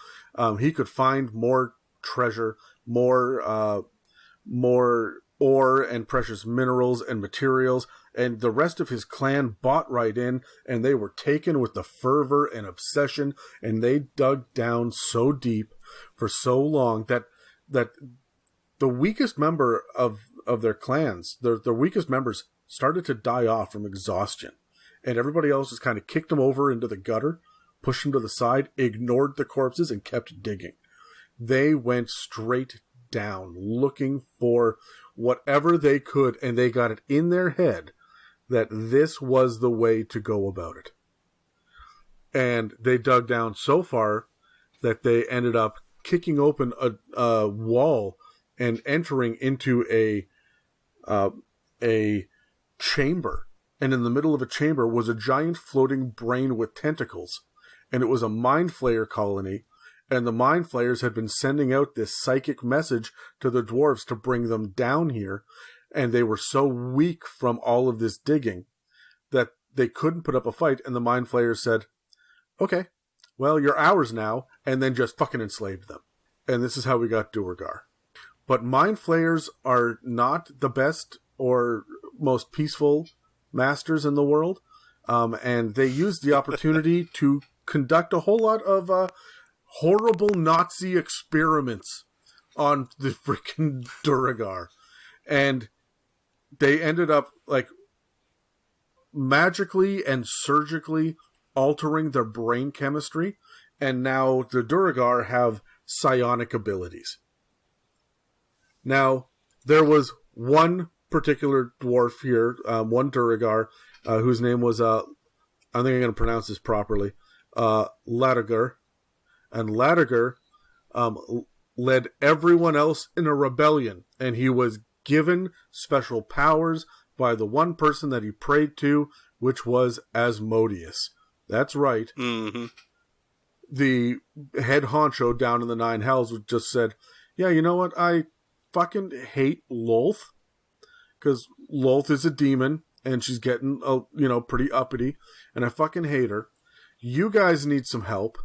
he could find more treasure, more ore and precious minerals and materials, and the rest of his clan bought right in, and they were taken with the fervor and obsession, and they dug down so deep for so long that the weakest member of their clans, their weakest members, started to die off from exhaustion. And everybody else just kind of kicked them over into the gutter, pushed them to the side, ignored the corpses, and kept digging. They went straight down, looking for whatever they could, and they got it in their head that this was the way to go about it. And they dug down so far that they ended up kicking open a wall and entering into a chamber. And in the middle of a chamber was a giant floating brain with tentacles. And it was a mind flayer colony. And the mind flayers had been sending out this psychic message to the dwarves to bring them down here. And they were so weak from all of this digging that they couldn't put up a fight. And the mind flayers said, okay, well, you're ours now. And then just fucking enslaved them. And this is how we got Duergar. But mind flayers are not the best or most peaceful masters in the world. And they used the opportunity to conduct a whole lot of horrible Nazi experiments on the freaking Duergar. And they ended up like magically and surgically altering their brain chemistry. And now the Duergar have psionic abilities. Now, there was one particular dwarf here, one Duergar, whose name was, I think I'm going to pronounce this properly, Ladagar. And Ladagar led everyone else in a rebellion, and he was given special powers by the one person that he prayed to, which was Asmodeus. That's right. Mm-hmm. The head honcho down in the Nine Hells just said, yeah, you know what, I fucking hate Lolth, because Lolth is a demon, and she's getting, pretty uppity, and I fucking hate her. You guys need some help.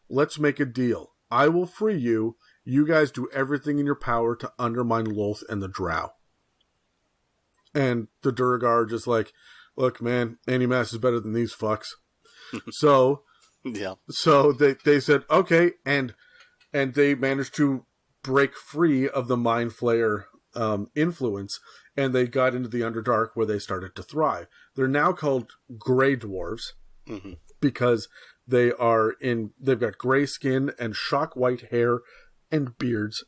Let's make a deal. I will free you. You guys do everything in your power to undermine Lolth and the Drow. And the Duergar are just like, look, man, Anti-Mass is better than these fucks. So they said, okay, and they managed to break free of the Mind Flayer influence, and they got into the Underdark where they started to thrive. They're now called Grey Dwarves, because they've got gray skin and shock white hair and beards.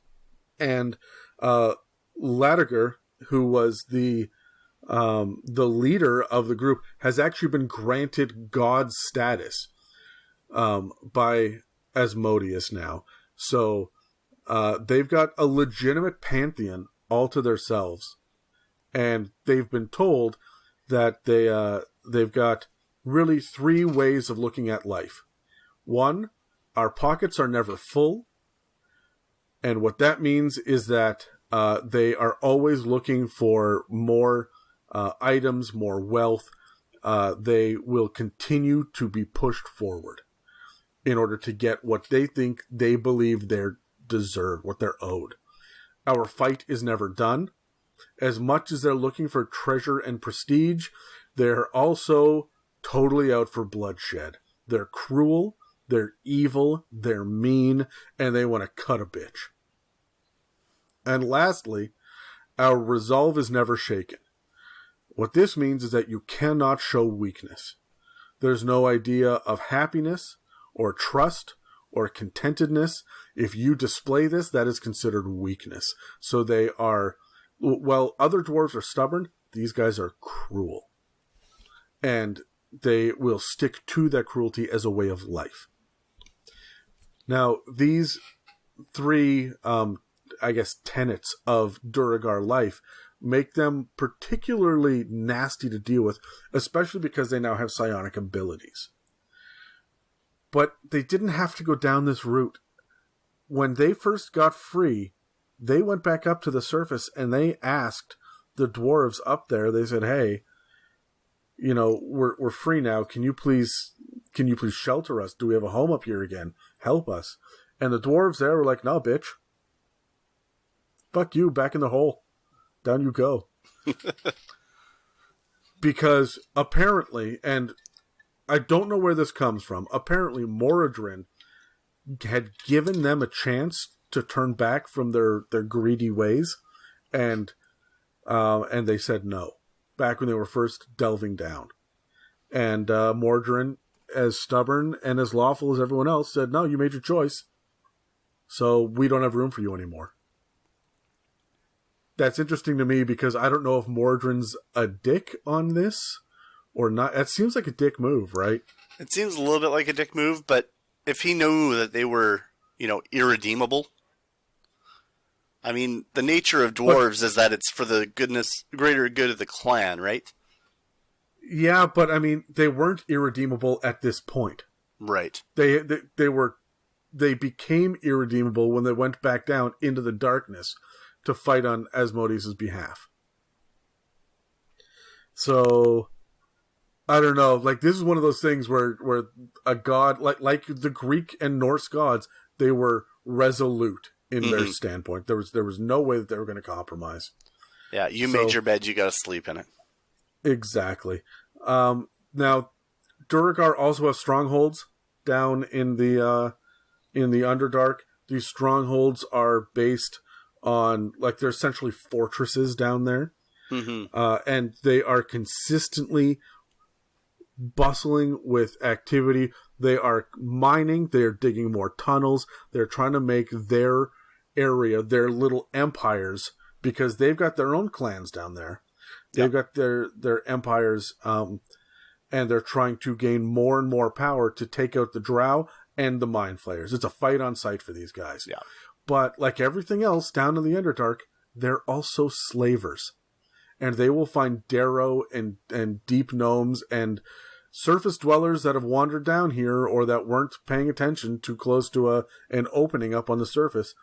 And Ladagar, who was the leader of the group, has actually been granted god status by Asmodeus now. So they've got a legitimate pantheon all to themselves, and they've been told that they've got really 3 ways of looking at life. 1, our pockets are never full, and what that means is that they are always looking for more items, more wealth. They will continue to be pushed forward in order to get what they think they believe they're deserved, what they're owed. Our fight is never done. As much as they're looking for treasure and prestige, they're also totally out for bloodshed. They're cruel, they're evil, they're mean, and they want to cut a bitch. And lastly, our resolve is never shaken. What this means is that you cannot show weakness. There's no idea of happiness or trust or contentedness. If you display this, that is considered weakness. So they are while other dwarves are stubborn, these guys are cruel. And they will stick to that cruelty as a way of life. Now, these three, tenets of Duergar life make them particularly nasty to deal with, especially because they now have psionic abilities. But they didn't have to go down this route. When they first got free, they went back up to the surface and they asked the dwarves up there, they said, hey, we're free now. Can you please shelter us? Do we have a home up here again? Help us. And the dwarves there were like, no, bitch. Fuck you, back in the hole. Down you go. Because apparently, and I don't know where this comes from, apparently Moradrin had given them a chance to turn back from their greedy ways, and they said no, back when they were first delving down. And Moradrin, as stubborn and as lawful as everyone else, said, no, you made your choice, so we don't have room for you anymore. That's interesting to me because I don't know if Moradrin's a dick on this or not. It seems like a dick move, right? It seems a little bit like a dick move, but if he knew that they were, irredeemable, I mean, the nature of dwarves is that it's for the greater good of the clan, right? Yeah, but I mean, they weren't irredeemable at this point. Right. They became irredeemable when they went back down into the darkness to fight on Asmodeus' behalf. So, I don't know. Like, this is one of those things where a god, like the Greek and Norse gods, they were resolute in their standpoint. There was no way that they were going to compromise. Yeah, you made your bed, you got to sleep in it. Exactly. Now, Duergar also have strongholds down in the Underdark. These strongholds are based on, like, they're essentially fortresses down there. And they are consistently bustling with activity. They are mining, they are digging more tunnels, they're trying to make their area, their little empires, because they've got their own clans down there. They've got their empires, and they're trying to gain more and more power to take out the drow and the mind flayers. It's a fight on sight for these guys. Yeah. But like everything else down in the Underdark, they're also slavers. And they will find darrow and deep gnomes and surface dwellers that have wandered down here or that weren't paying attention too close to an opening up on the surface.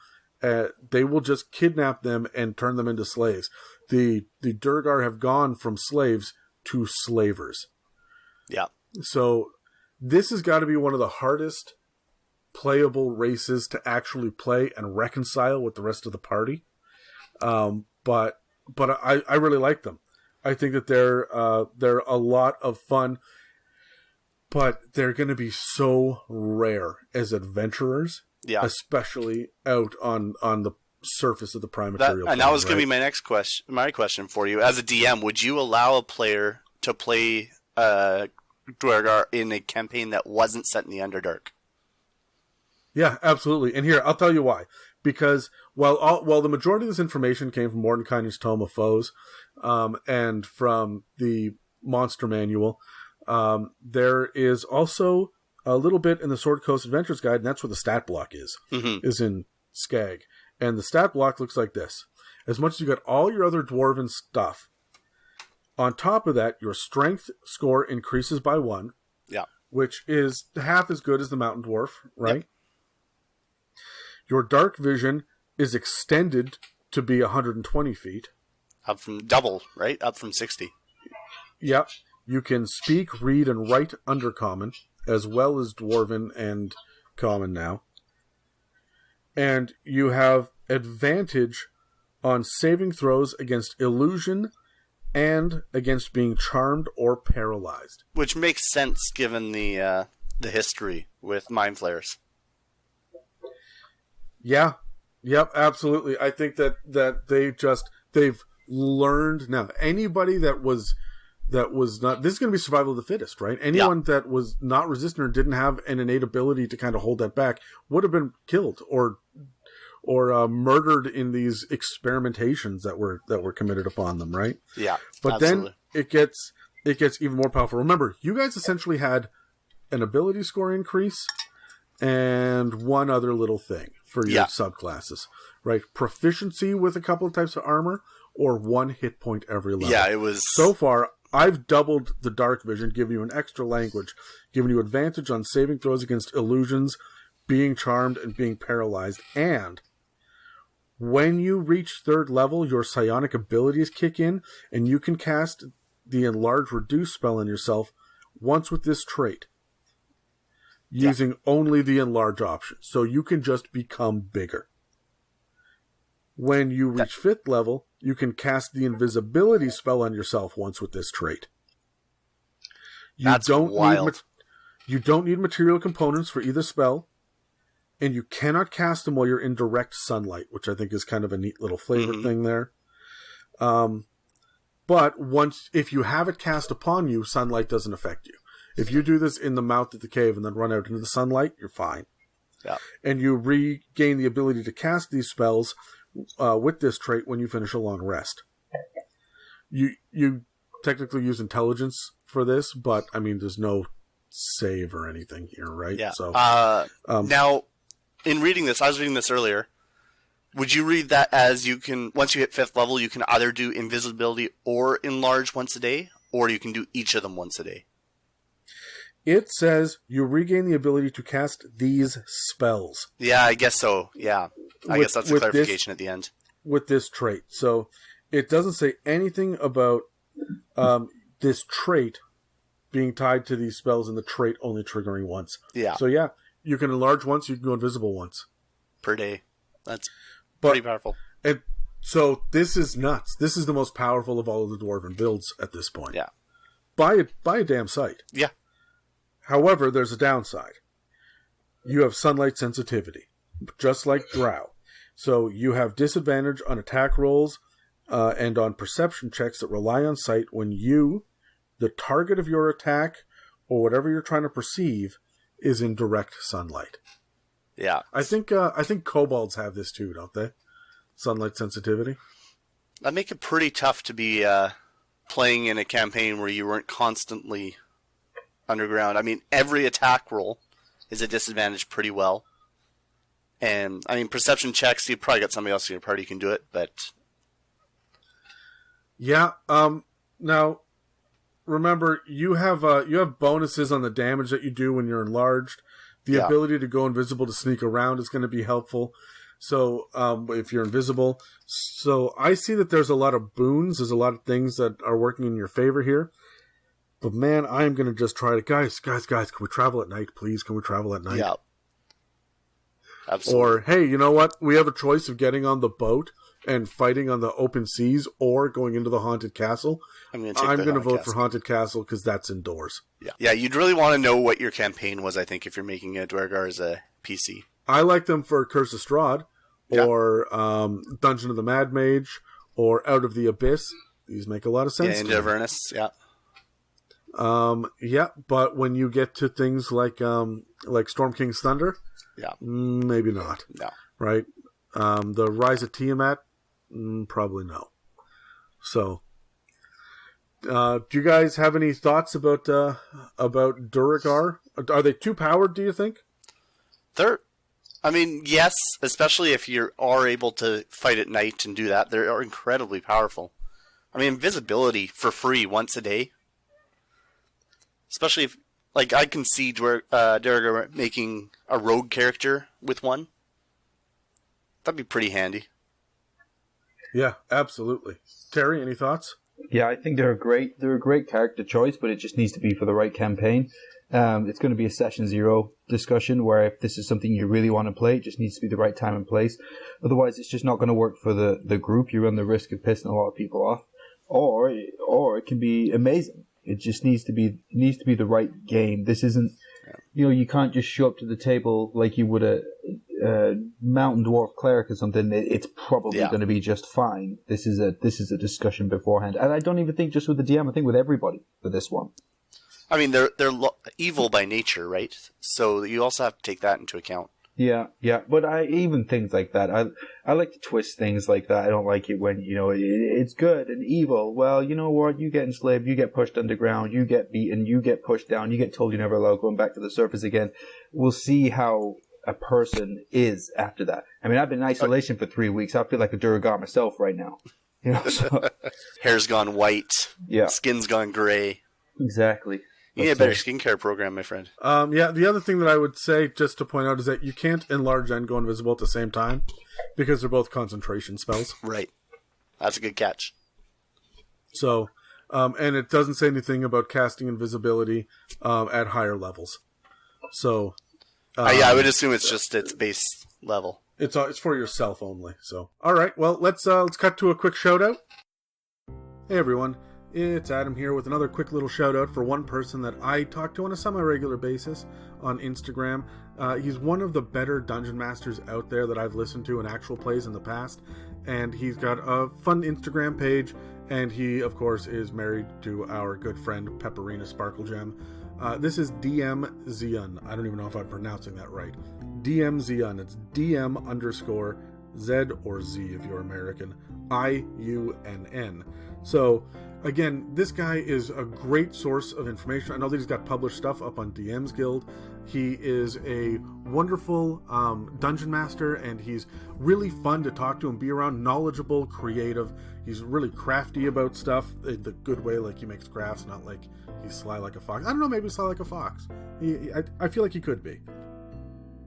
They will just kidnap them and turn them into slaves. The Duergar have gone from slaves to slavers. Yeah. So this has got to be one of the hardest playable races to actually play and reconcile with the rest of the party. But I really like them. I think that they're a lot of fun, but they're going to be so rare as adventurers, especially out on the surface of the prime material. And that was going to be my next question. My question for you, as a DM, would you allow a player to play Duergar in a campaign that wasn't set in the Underdark? Yeah, absolutely. And here, I'll tell you why. Because while the majority of this information came from Mordenkainen's Tome of Foes, and from the Monster Manual, there is also a little bit in the Sword Coast Adventures Guide, and that's where the stat block is in Skag. And the stat block looks like this. As much as you got all your other Dwarven stuff, on top of that, your strength score increases by 1, which is half as good as the Mountain Dwarf, right? Yep. Your dark vision is extended to be 120 feet. Up from double, right? Up from 60. Yep. You can speak, read, and write Undercommon, as well as Dwarven and Common now. And you have advantage on saving throws against illusion and against being charmed or paralyzed. Which makes sense given the history with Mind Flayers. Yeah. Yep, absolutely. I think that they've learned now. Anybody that was not, this is going to be survival of the fittest, right? Anyone that was not resistant or didn't have an innate ability to kind of hold that back would have been killed or or murdered in these experimentations that were committed upon them, right? Yeah, but absolutely. then it gets even more powerful. Remember, you guys essentially had an ability score increase and one other little thing for your subclasses, right? Proficiency with a couple of types of armor, or 1 hit point every level. Yeah, it was... So far, I've doubled the dark vision, giving you an extra language, giving you advantage on saving throws against illusions, being charmed, and being paralyzed. And when you reach 3rd level, your psionic abilities kick in, and you can cast the Enlarge Reduce spell on yourself once with this trait, using only the Enlarge option. So you can just become bigger. When you reach 5th level, you can cast the Invisibility spell on yourself once with this trait. That's wild. You don't need material components for either spell, and you cannot cast them while you're in direct sunlight, which I think is kind of a neat little flavor thing there. But if you have it cast upon you, sunlight doesn't affect you. If you do this in the mouth of the cave and then run out into the sunlight, you're fine. Yeah. And you regain the ability to cast these spells with this trait when you finish a long rest. You technically use intelligence for this, but I mean, there's no save or anything here, right? Yeah. So now, in reading this, I was reading this earlier. Would you read that as you can, once you hit 5th level, you can either do invisibility or enlarge once a day, or you can do each of them once a day? It says you regain the ability to cast these spells. Yeah, I guess so. Yeah. I guess that's a clarification at the end. With this trait. So it doesn't say anything about this trait being tied to these spells and the trait only triggering once. Yeah. So yeah, you can enlarge once, you can go invisible once. Per day. That's pretty powerful. And so this is nuts. This is the most powerful of all of the Dwarven builds at this point. Yeah. By a damn sight. Yeah. However, there's a downside. You have sunlight sensitivity, just like Drow. So you have disadvantage on attack rolls and on perception checks that rely on sight when you, the target of your attack, or whatever you're trying to perceive, is in direct sunlight. Yeah. I think kobolds have this too, don't they? Sunlight sensitivity. That'd make it pretty tough to be playing in a campaign where you weren't constantly underground. I mean, every attack roll is a disadvantage pretty well. And, I mean, perception checks, you probably got somebody else in your party who can do it, but... Yeah, now, remember, you have bonuses on the damage that you do when you're enlarged. The ability to go invisible to sneak around is going to be helpful. So, if you're invisible. So, I see that there's a lot of boons. There's a lot of things that are working in your favor here. But man, I'm going to just try to... Guys, can we travel at night, please? Can we travel at night? Yeah. Absolutely. Or, hey, you know what? We have a choice of getting on the boat and fighting on the open seas or going into the haunted castle. I'm going to vote for haunted castle because that's indoors. Yeah, you'd really want to know what your campaign was, I think, if you're making a Duergar as a PC. I like them for Curse of Strahd or Dungeon of the Mad Mage or Out of the Abyss. These make a lot of sense. Yeah, into Avernus, yeah. But when you get to things like Storm King's Thunder, maybe not. No. Right? The Rise of Tiamat, probably no. So, do you guys have any thoughts about Duergar? Are they too powered, do you think? I mean, yes, especially if you are able to fight at night and do that. They are incredibly powerful. I mean, invisibility for free once a day. Especially if, like, I can see Duergar making a rogue character with one. That'd be pretty handy. Yeah, absolutely. Terry, any thoughts? Yeah, I think they're a great character choice, but it just needs to be for the right campaign. It's going to be a session 0 discussion where if this is something you really want to play, it just needs to be the right time and place. Otherwise, it's just not going to work for the group. You run the risk of pissing a lot of people off, or it can be amazing. It just needs to be the right game. This isn't, you can't just show up to the table like you would a mountain dwarf cleric or something. It's probably going to be just fine. This is a discussion beforehand, and I don't even think just with the DM. I think with everybody for this one. I mean, they're evil by nature, right? So you also have to take that into account. Yeah, but even things like that. I like to twist things like that. I don't like it when, it's good and evil. Well, you know what? You get enslaved, you get pushed underground, you get beaten, you get pushed down, you get told you're never allowed going back to the surface again. We'll see how a person is after that. I mean, I've been in isolation for 3 weeks. I feel like a Duergar myself right now. So. Hair's gone white. Yeah. Skin's gone gray. Exactly. You need a better skincare program, my friend. The other thing that I would say, just to point out, is that you can't enlarge and go invisible at the same time because they're both concentration spells. Right. That's a good catch. So, and it doesn't say anything about casting invisibility at higher levels. So, I would assume it's base level. It's for yourself only. So, all right. Well, let's cut to a quick shout out. Hey everyone. It's Adam here with another quick little shout out for one person that I talk to on a semi-regular basis on Instagram. He's one of the better dungeon masters out there that I've listened to in actual plays in the past, and he's got a fun Instagram page, and he, of course, is married to our good friend Pepperina Sparklegem. This is DM Zion. I don't even know if I'm pronouncing that right. DM Zion. It's DM_Z or Z if you're American. IUNN. So, again, this guy is a great source of information. I know that he's got published stuff up on DM's Guild. He is a wonderful dungeon master, and he's really fun to talk to and be around. Knowledgeable, creative. He's really crafty about stuff in the good way, like he makes crafts, not like he's sly like a fox. I don't know, maybe sly like a fox. I feel like he could be.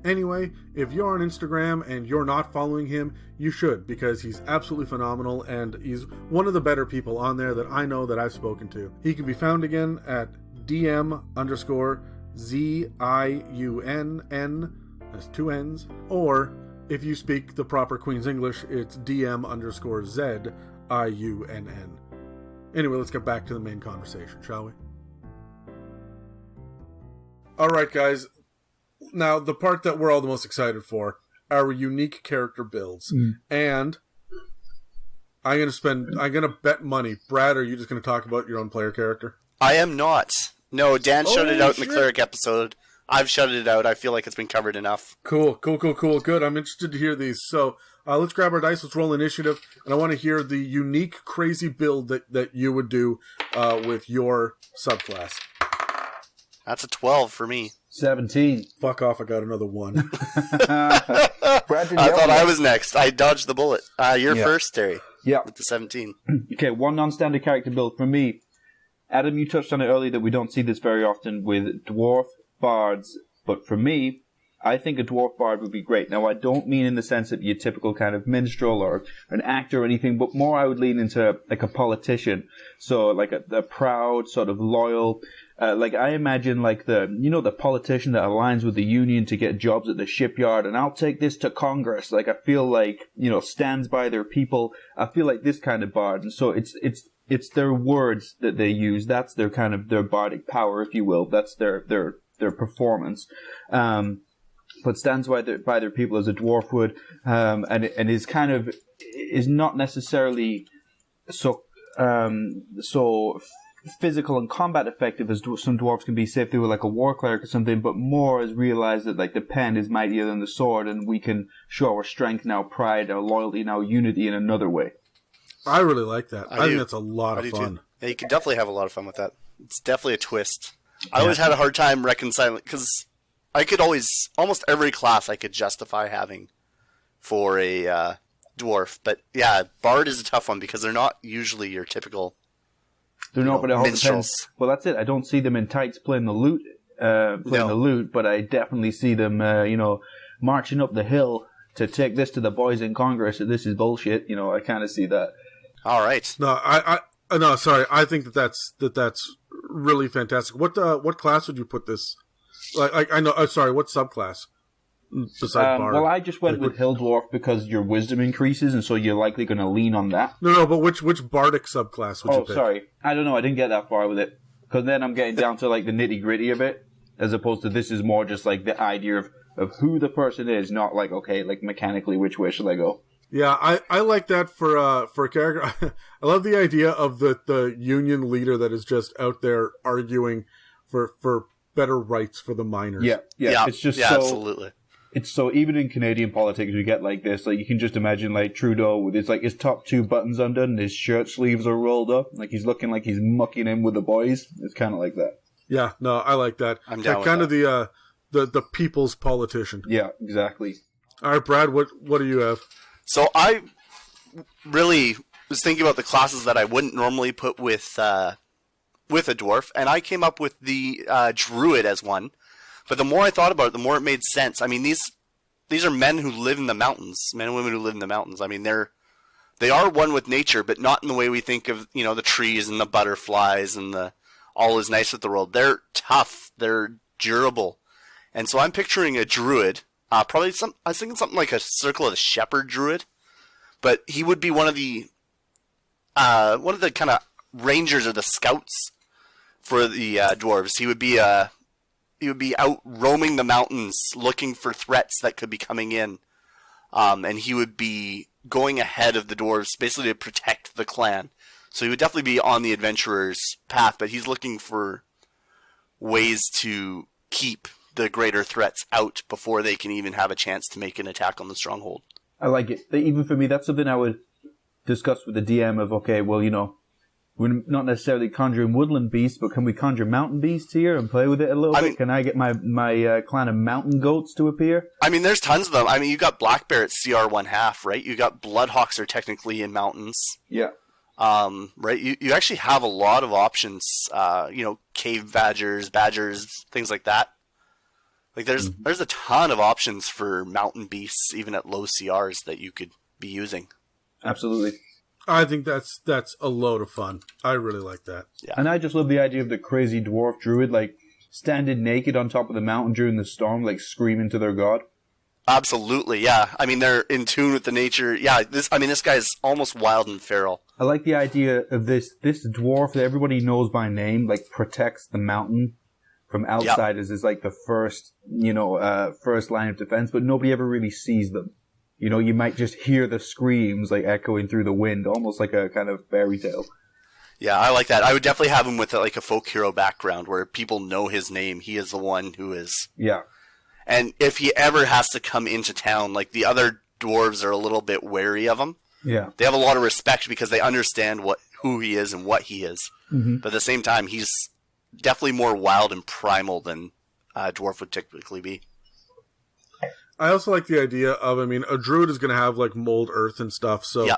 Anyway, if you're on Instagram and you're not following him, you should, because he's absolutely phenomenal, and he's one of the better people on there that I know that I've spoken to. He can be found again at DM_ZIUNN, that's 2 N's, or if you speak the proper Queen's English, it's DM_ZIUNN. Anyway, let's get back to the main conversation, shall we? Alright, guys. Now, the part that we're all the most excited for, our unique character builds. And I'm going to bet money. Brad, are you just going to talk about your own player character? I am not. No, Dan shut it out in the Cleric episode. I've shut it out. I feel like it's been covered enough. Cool. Good. I'm interested to hear these. So, let's grab our dice. Let's roll initiative. And I want to hear the unique, crazy build that you would do with your subclass. That's a 12 for me. 17. Fuck off, I got another 1. Brad didn't I yell thought yet. I was next. I dodged the bullet. You're first, Terry. Yeah. With the 17. Okay, one non-standard character build for me. Adam, you touched on it earlier that we don't see this very often with dwarf bards, but for me, I think a dwarf bard would be great. Now, I don't mean in the sense of your typical kind of minstrel or an actor or anything, but more I would lean into like a politician. So like a proud, sort of loyal, like I imagine like the politician that aligns with the union to get jobs at the shipyard, and I'll take this to Congress. Like I feel like, stands by their people. I feel like this kind of bard. And so it's their words that they use. That's their kind of their bardic power, if you will. That's their performance. But stands by their people as a dwarf would, and is not necessarily so physical and combat effective as some dwarves can be, say if they were like a war cleric or something, but more has realized that like the pen is mightier than the sword, and we can show our strength now, pride, our loyalty, now unity in another way. I really like that. I think that's a lot of fun. Too. Yeah, you could definitely have a lot of fun with that. It's definitely a twist. I always had a hard time reconciling, because I could almost every class I could justify having for a dwarf. But yeah, Bard is a tough one because they're not usually your typical but it all minstrels. depends. Well, that's it. I don't see them in tights playing the lute, but I definitely see them, marching up the hill to take this to the boys in Congress. This is bullshit. I kind of see that. All right. No, sorry. I think that's really fantastic. What class would you put this? Like I know. Sorry, what subclass besides Bard? Well, I just went with Hill Dwarf because your wisdom increases, and so you're likely going to lean on that. No, but which bardic subclass would you pick? Oh, sorry. I don't know. I didn't get that far with it, because then I'm getting down to like the nitty gritty of it, as opposed to this is more just like the idea of who the person is, not like okay, like mechanically which way should I go. Yeah, I like that for a character. I love the idea of the union leader that is just out there arguing for better rights for the miners. Yeah. It's just absolutely. It's so even in Canadian politics, we get like this. Like you can just imagine like Trudeau with his top 2 buttons undone and his shirt sleeves are rolled up, like he's looking like he's mucking in with the boys. It's kind of like that. Yeah, no, I like that. I'm down with kind that. of the people's politician. Yeah, exactly. All right, Brad, what do you have? So I really was thinking about the classes that I wouldn't normally put with a dwarf, and I came up with the druid as one. But the more I thought about it, the more it made sense. I mean, these are men who live in the mountains, men and women who live in the mountains. I mean, they are one with nature, but not in the way we think of, the trees and the butterflies and the all is nice with the world. They're tough, they're durable, and so I'm picturing a druid. I was thinking something like a Circle of the Shepherd druid, but he would be one of the kind of rangers or the scouts for the dwarves. He would be out roaming the mountains looking for threats that could be coming in, and he would be going ahead of the dwarves basically to protect the clan. So he would definitely be on the adventurer's path, but he's looking for ways to keep the greater threats out before they can even have a chance to make an attack on the stronghold. I like it. Even for me, that's something I would discuss with the DM of, okay, well, we're not necessarily conjuring woodland beasts, but can we conjure mountain beasts here and play with it a little bit? Can I get my clan of mountain goats to appear? I mean, there's tons of them. I mean, you got black bear at CR 1/2, right? You got bloodhawks are technically in mountains. Yeah. Right? You actually have a lot of options. Cave badgers, things like that. Like there's a ton of options for mountain beasts, even at low CRs, that you could be using. Absolutely. I think that's a load of fun. I really like that. Yeah. And I just love the idea of the crazy dwarf druid, like standing naked on top of the mountain during the storm, like screaming to their god. Absolutely, yeah. I mean, they're in tune with the nature. Yeah, this guy's almost wild and feral. I like the idea of this dwarf that everybody knows by name, like protects the mountain from outsiders. Is like the first line of defense, but nobody ever really sees them. You might just hear the screams like echoing through the wind, almost like a kind of fairy tale. Yeah, I like that. I would definitely have him with like a folk hero background where people know his name. He is the one who is. Yeah. And if he ever has to come into town, like the other dwarves are a little bit wary of him. Yeah. They have a lot of respect because they understand who he is and what he is. Mm-hmm. But at the same time, he's definitely more wild and primal than a dwarf would typically be. I also like the idea of, a druid is going to have like mold earth and stuff, so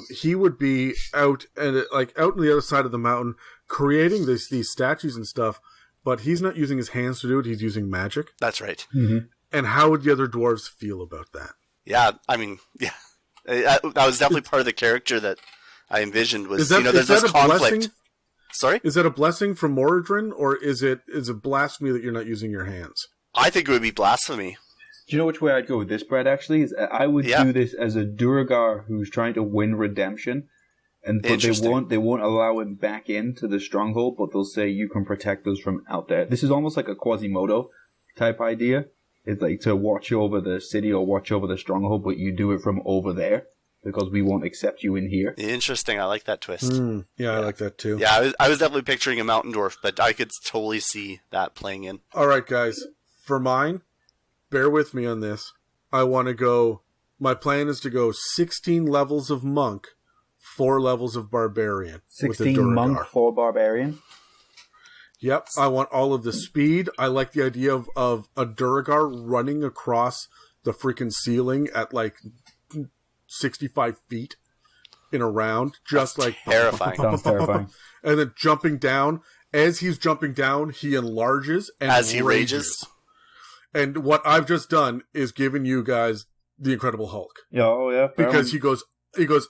he would be out on the other side of the mountain creating these statues and stuff, but he's not using his hands to do it, he's using magic. That's right. Mm-hmm. And how would the other dwarves feel about that? Yeah, that was definitely part of the character that I envisioned was, there's this conflict. Blessing? Sorry? Is that a blessing from Moradrin, or is it blasphemy that you're not using your hands? I think it would be blasphemy. Do you know which way I'd go with this, Brad, actually? I would do this as a Duergar who's trying to win redemption. But they won't allow him back into the stronghold, but they'll say you can protect us from out there. This is almost like a Quasimodo type idea. It's like to watch over the city or watch over the stronghold, but you do it from over there because we won't accept you in here. Interesting. I like that twist. I like that too. Yeah, I was definitely picturing a mountain dwarf, but I could totally see that playing in. All right, guys. For mine, bear with me on this. My plan is to go 16 levels of monk, 4 levels of barbarian. 16 monk, 4 barbarian? Yep, I want all of the speed. I like the idea of a Duergar running across the freaking ceiling at like 65 feet in a round. Just That's like terrifying. Sounds terrifying. And then jumping down. As he's jumping down, he enlarges and as he rages. And what I've just done is given you guys the Incredible Hulk. Oh yeah, because he goes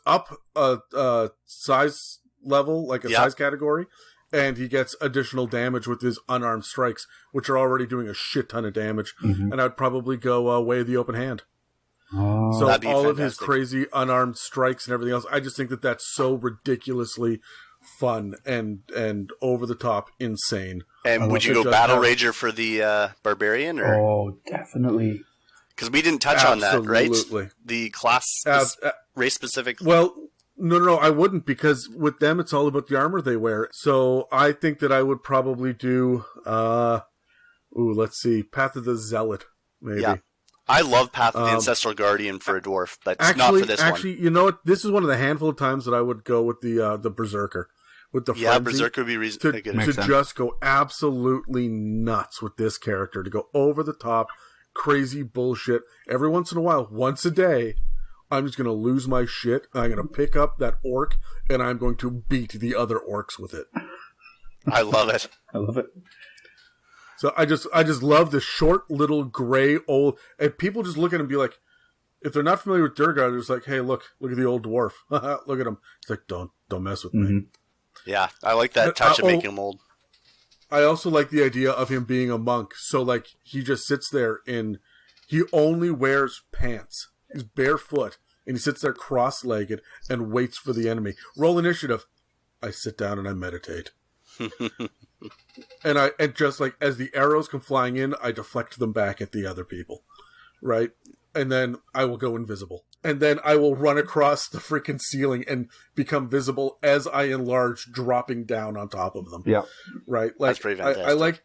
up a size level, like a size category, and he gets additional damage with his unarmed strikes, which are already doing a shit ton of damage. Mm-hmm. And I'd probably go way of the open hand. Oh, so all fantastic. Of his crazy unarmed strikes and everything else, I just think that that's so ridiculously fun and over the top insane. And would you go Battle Rager for the Barbarian? Or? Oh, definitely. Because we didn't touch on that, right? The class race specific. Well, no, I wouldn't, because with them it's all about the armor they wear. So I think that I would probably do let's see, Path of the Zealot, maybe. Yeah. I love Path of the Ancestral Guardian for a dwarf, but not for this one. Actually, you know what? This is one of the handful of times that I would go with the Berserker. With the yeah, frenzy, Berserker would be to just go absolutely nuts with this character, to go over the top, crazy bullshit. Every once in a while, once a day, I'm just going to lose my shit. I'm going to pick up that orc, and I'm going to beat the other orcs with it. I love it. I love it. So I just love the short, little, gray, old... And people just look at him and be like, if they're not familiar with Duergar, they're just like, hey, look at the old dwarf. Look at him. It's like, don't mess with me. Yeah, I like that touch of making him old. I also like the idea of him being a monk. So, like, he just sits there he only wears pants. He's barefoot, and he sits there cross-legged and waits for the enemy. Roll initiative. I sit down and I meditate. and just like, as the arrows come flying in, I deflect them back at the other people. Right? And then I will go invisible. And then I will run across the freaking ceiling and become visible as I enlarge, dropping down on top of them. Yeah. Right? Like, that's pretty fantastic. I like...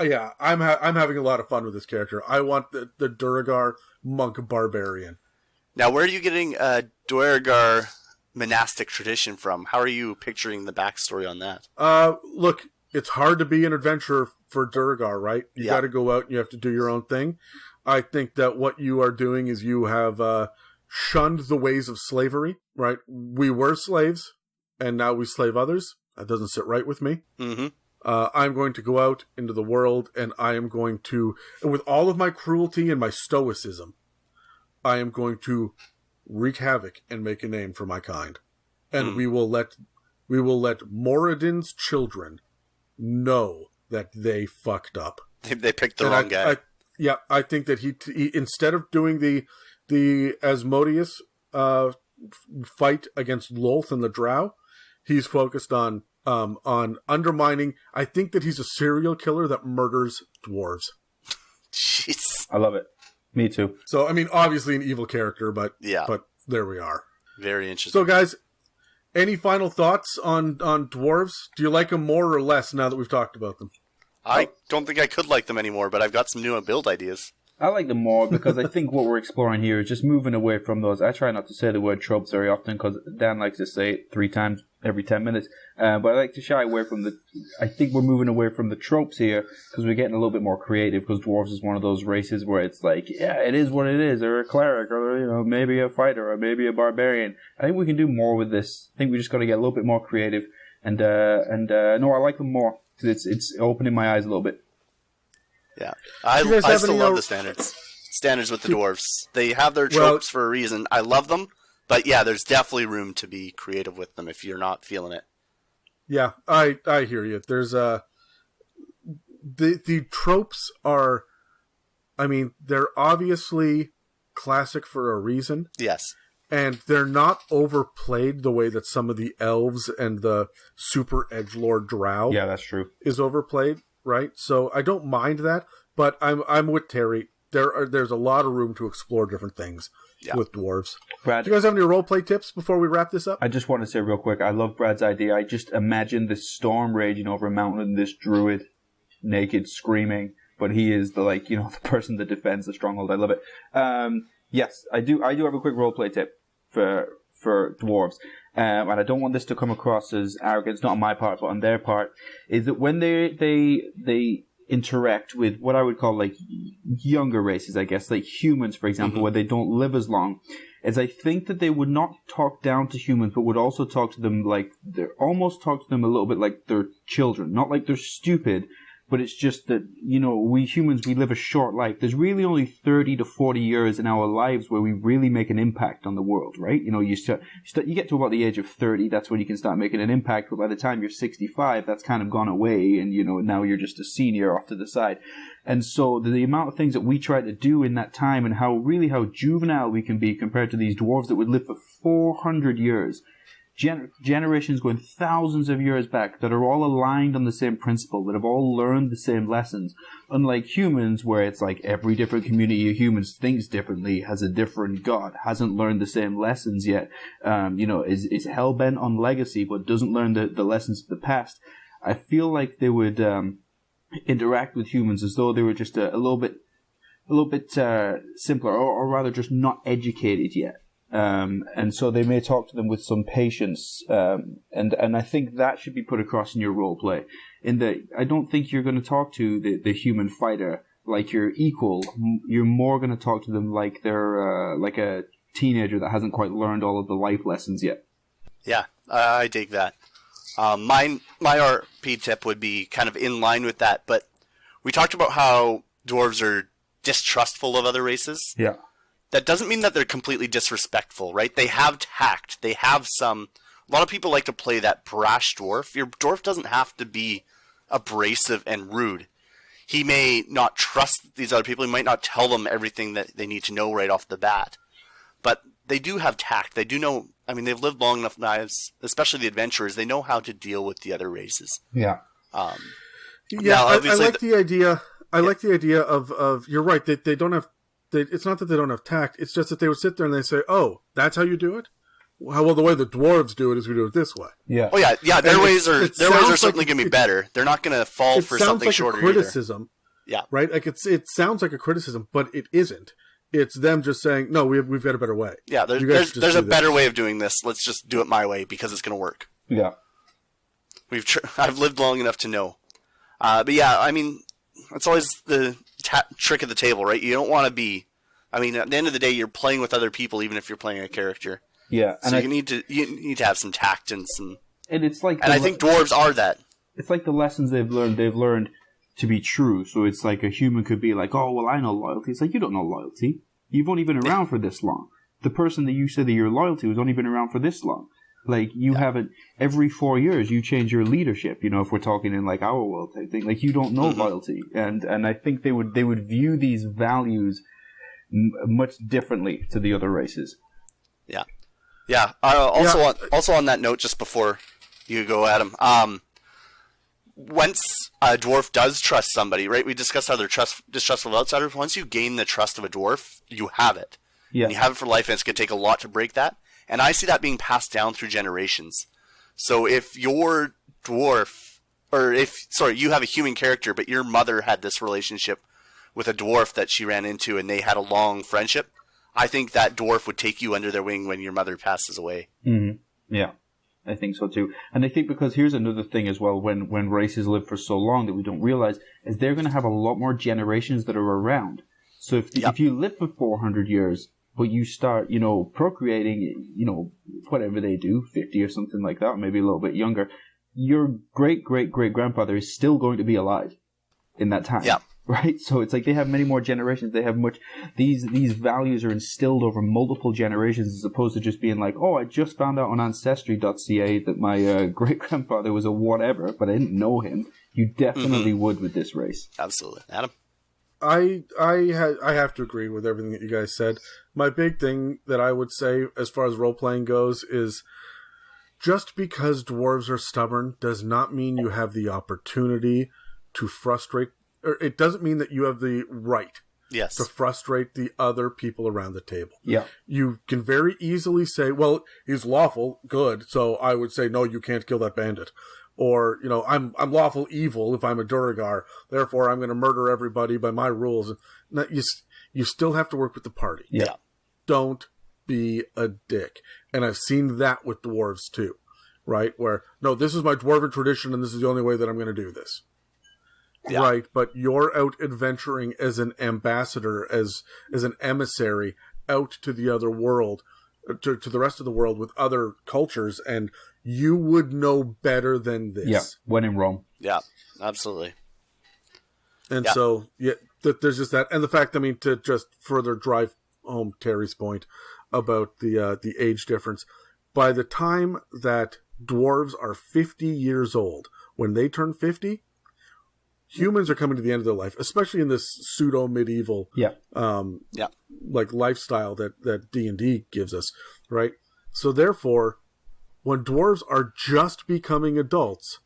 yeah, I'm having a lot of fun with this character. I want the Duergar monk barbarian. Now, where are you getting Duergar monastic tradition from? How are you picturing the backstory on that? Look, it's hard to be an adventurer for Duergar, right? You got to go out and you have to do your own thing. I think that what you are doing is you have shunned the ways of slavery, right? We were slaves, and now we slave others. That doesn't sit right with me. Mm-hmm. I'm going to go out into the world, and I am going to, with all of my cruelty and my stoicism, I am going to wreak havoc and make a name for my kind. And we will let Moradin's children know that they fucked up. They picked the wrong guy. I think that he instead of doing the Asmodeus fight against Lolth and the Drow, he's focused on undermining. I think that he's a serial killer that murders dwarves. Jeez. I love it. Me too. So, I mean, obviously an evil character, but there we are. Very interesting. So, guys, any final thoughts on dwarves? Do you like them more or less now that we've talked about them? I don't think I could like them anymore, but I've got some new build ideas. I like them more because I think what we're exploring here is just moving away from those. I try not to say the word tropes very often because Dan likes to say it 3 times every 10 minutes. But I like to shy away from I think we're moving away from the tropes here because we're getting a little bit more creative because Dwarves is one of those races where it's like, yeah, it is what it is. Or a cleric or, maybe a fighter or maybe a barbarian. I think we can do more with this. I think we just got to get a little bit more creative. And no, I like them more because it's opening my eyes a little bit. Yeah, I still love the standards. Standards with the dwarves. They have their tropes for a reason. I love them, but yeah, there's definitely room to be creative with them if you're not feeling it. Yeah, I hear you. There's the tropes are, I mean, they're obviously classic for a reason. Yes. And they're not overplayed the way that some of the elves and the super edgelord drow. Yeah, that's true. Is overplayed. Right, so I don't mind that, but I'm with Terry. There's a lot of room to explore different things with dwarves. Brad, do you guys have any roleplay tips before we wrap this up? I just want to say real quick, I love Brad's idea. I just imagine this storm raging over a mountain and this druid naked screaming, but he is the person that defends the stronghold. I love it. Yes, I do have a quick roleplay tip for dwarves. And I don't want this to come across as arrogance, not on my part, but on their part, is that when they interact with what I would call like younger races, I guess, like humans, for example, where they don't live as long, is I think that they would not talk down to humans, but would also talk to them like almost talk to them a little bit like they're children, not like they're stupid. But it's just that, we humans, we live a short life. There's really only 30 to 40 years in our lives where we really make an impact on the world, right? You get to about the age of 30, that's when you can start making an impact. But by the time you're 65, that's kind of gone away. And, now you're just a senior off to the side. And so the amount of things that we try to do in that time and how juvenile we can be compared to these dwarves that would live for 400 years. Generations going thousands of years back that are all aligned on the same principle, that have all learned the same lessons. Unlike humans, where it's like every different community of humans thinks differently, has a different god, hasn't learned the same lessons yet, is hell-bent on legacy, but doesn't learn the lessons of the past. I feel like they would interact with humans as though they were just a little bit simpler, or rather just not educated yet. And so they may talk to them with some patience, and I think that should be put across in your role play. In that, I don't think you're going to talk to the human fighter like your equal. You're more going to talk to them like they're like a teenager that hasn't quite learned all of the life lessons yet. Yeah, I dig that. My RP tip would be kind of in line with that, but we talked about how dwarves are distrustful of other races. Yeah. That doesn't mean that they're completely disrespectful, right? They have tact. They have some... A lot of people like to play that brash dwarf. Your dwarf doesn't have to be abrasive and rude. He may not trust these other people. He might not tell them everything that they need to know right off the bat. But they do have tact. They do know... I mean, they've lived long enough lives, especially the adventurers. They know how to deal with the other races. Yeah. I like the idea. I like the idea of you're right. They don't have... it's not that they don't have tact. It's just that they would sit there and they say, "Oh, that's how you do it." Well, the way the dwarves do it is we do it this way. Yeah. Oh yeah. Their ways are certainly going to be better. They're not going to fall for something shorter. It sounds like a criticism. Either. Yeah. Right. Like it sounds like a criticism, but it isn't. It's them just saying, "No, we've got a better way." Yeah. There's a better way of doing this. Let's just do it my way because it's going to work. Yeah. I've lived long enough to know. But yeah, I mean, it's always the trick of the table, right? You don't want to be. I mean, at the end of the day, you're playing with other people, even if you're playing a character. Yeah, and so you need to have some tact and some. And it's like, and I think dwarves are that. It's like the lessons they've learned to be true. So it's like a human could be like, "Oh, well, I know loyalty." It's like, you don't know loyalty. You've only been around for this long. The person that you said that you're loyal to has only been around for this long. Like, you haven't, every 4 years you change your leadership, if we're talking in like our world type thing. Like, you don't know loyalty. And I think they would view these values much differently to the other races. Yeah. Yeah. Also on that note, just before you go, Adam, once a dwarf does trust somebody, right? We discussed how they're distrustful of outsiders. Once you gain the trust of a dwarf, you have it. Yeah. And you have it for life, and it's going to take a lot to break that. And I see that being passed down through generations. So if your dwarf, you have a human character, but your mother had this relationship with a dwarf that she ran into and they had a long friendship, I think that dwarf would take you under their wing when your mother passes away. Mm-hmm. Yeah, I think so too. And I think because here's another thing as well, when races live for so long that we don't realize, is they're going to have a lot more generations that are around. So if you live for 400 years, but you start, procreating, whatever they do, 50 or something like that, or maybe a little bit younger, your great-great-great-grandfather is still going to be alive in that time. Yeah. Right? So it's like they have many more generations. They have these values are instilled over multiple generations as opposed to just being like, "Oh, I just found out on Ancestry.ca that my great-grandfather was a whatever, but I didn't know him." You definitely would with this race. Absolutely. Adam? I have to agree with everything that you guys said. My big thing that I would say as far as role-playing goes is just because dwarves are stubborn does not mean you have the opportunity to frustrate, or it doesn't mean that you have the right to frustrate the other people around the table. Yeah. You can very easily say, "Well, he's lawful good, so I would say, no, you can't kill that bandit." Or, I'm lawful evil if I'm a Duergar, therefore I'm going to murder everybody by my rules. Now, you still have to work with the party. Yeah. Don't be a dick. And I've seen that with dwarves too, right? Where, no, this is my dwarven tradition and this is the only way that I'm going to do this. Yeah. Right, but you're out adventuring as an ambassador, as an emissary out to the other world, to the rest of the world with other cultures, and you would know better than this. Yeah, when in Rome. Yeah, absolutely. And so, there's just that. And the fact, to just further drive home Terry's point about the age difference, by the time that dwarves are 50 years old, when they turn 50, humans are coming to the end of their life, especially in this pseudo-medieval like lifestyle that D&D gives us, right? So therefore, when dwarves are just becoming adults,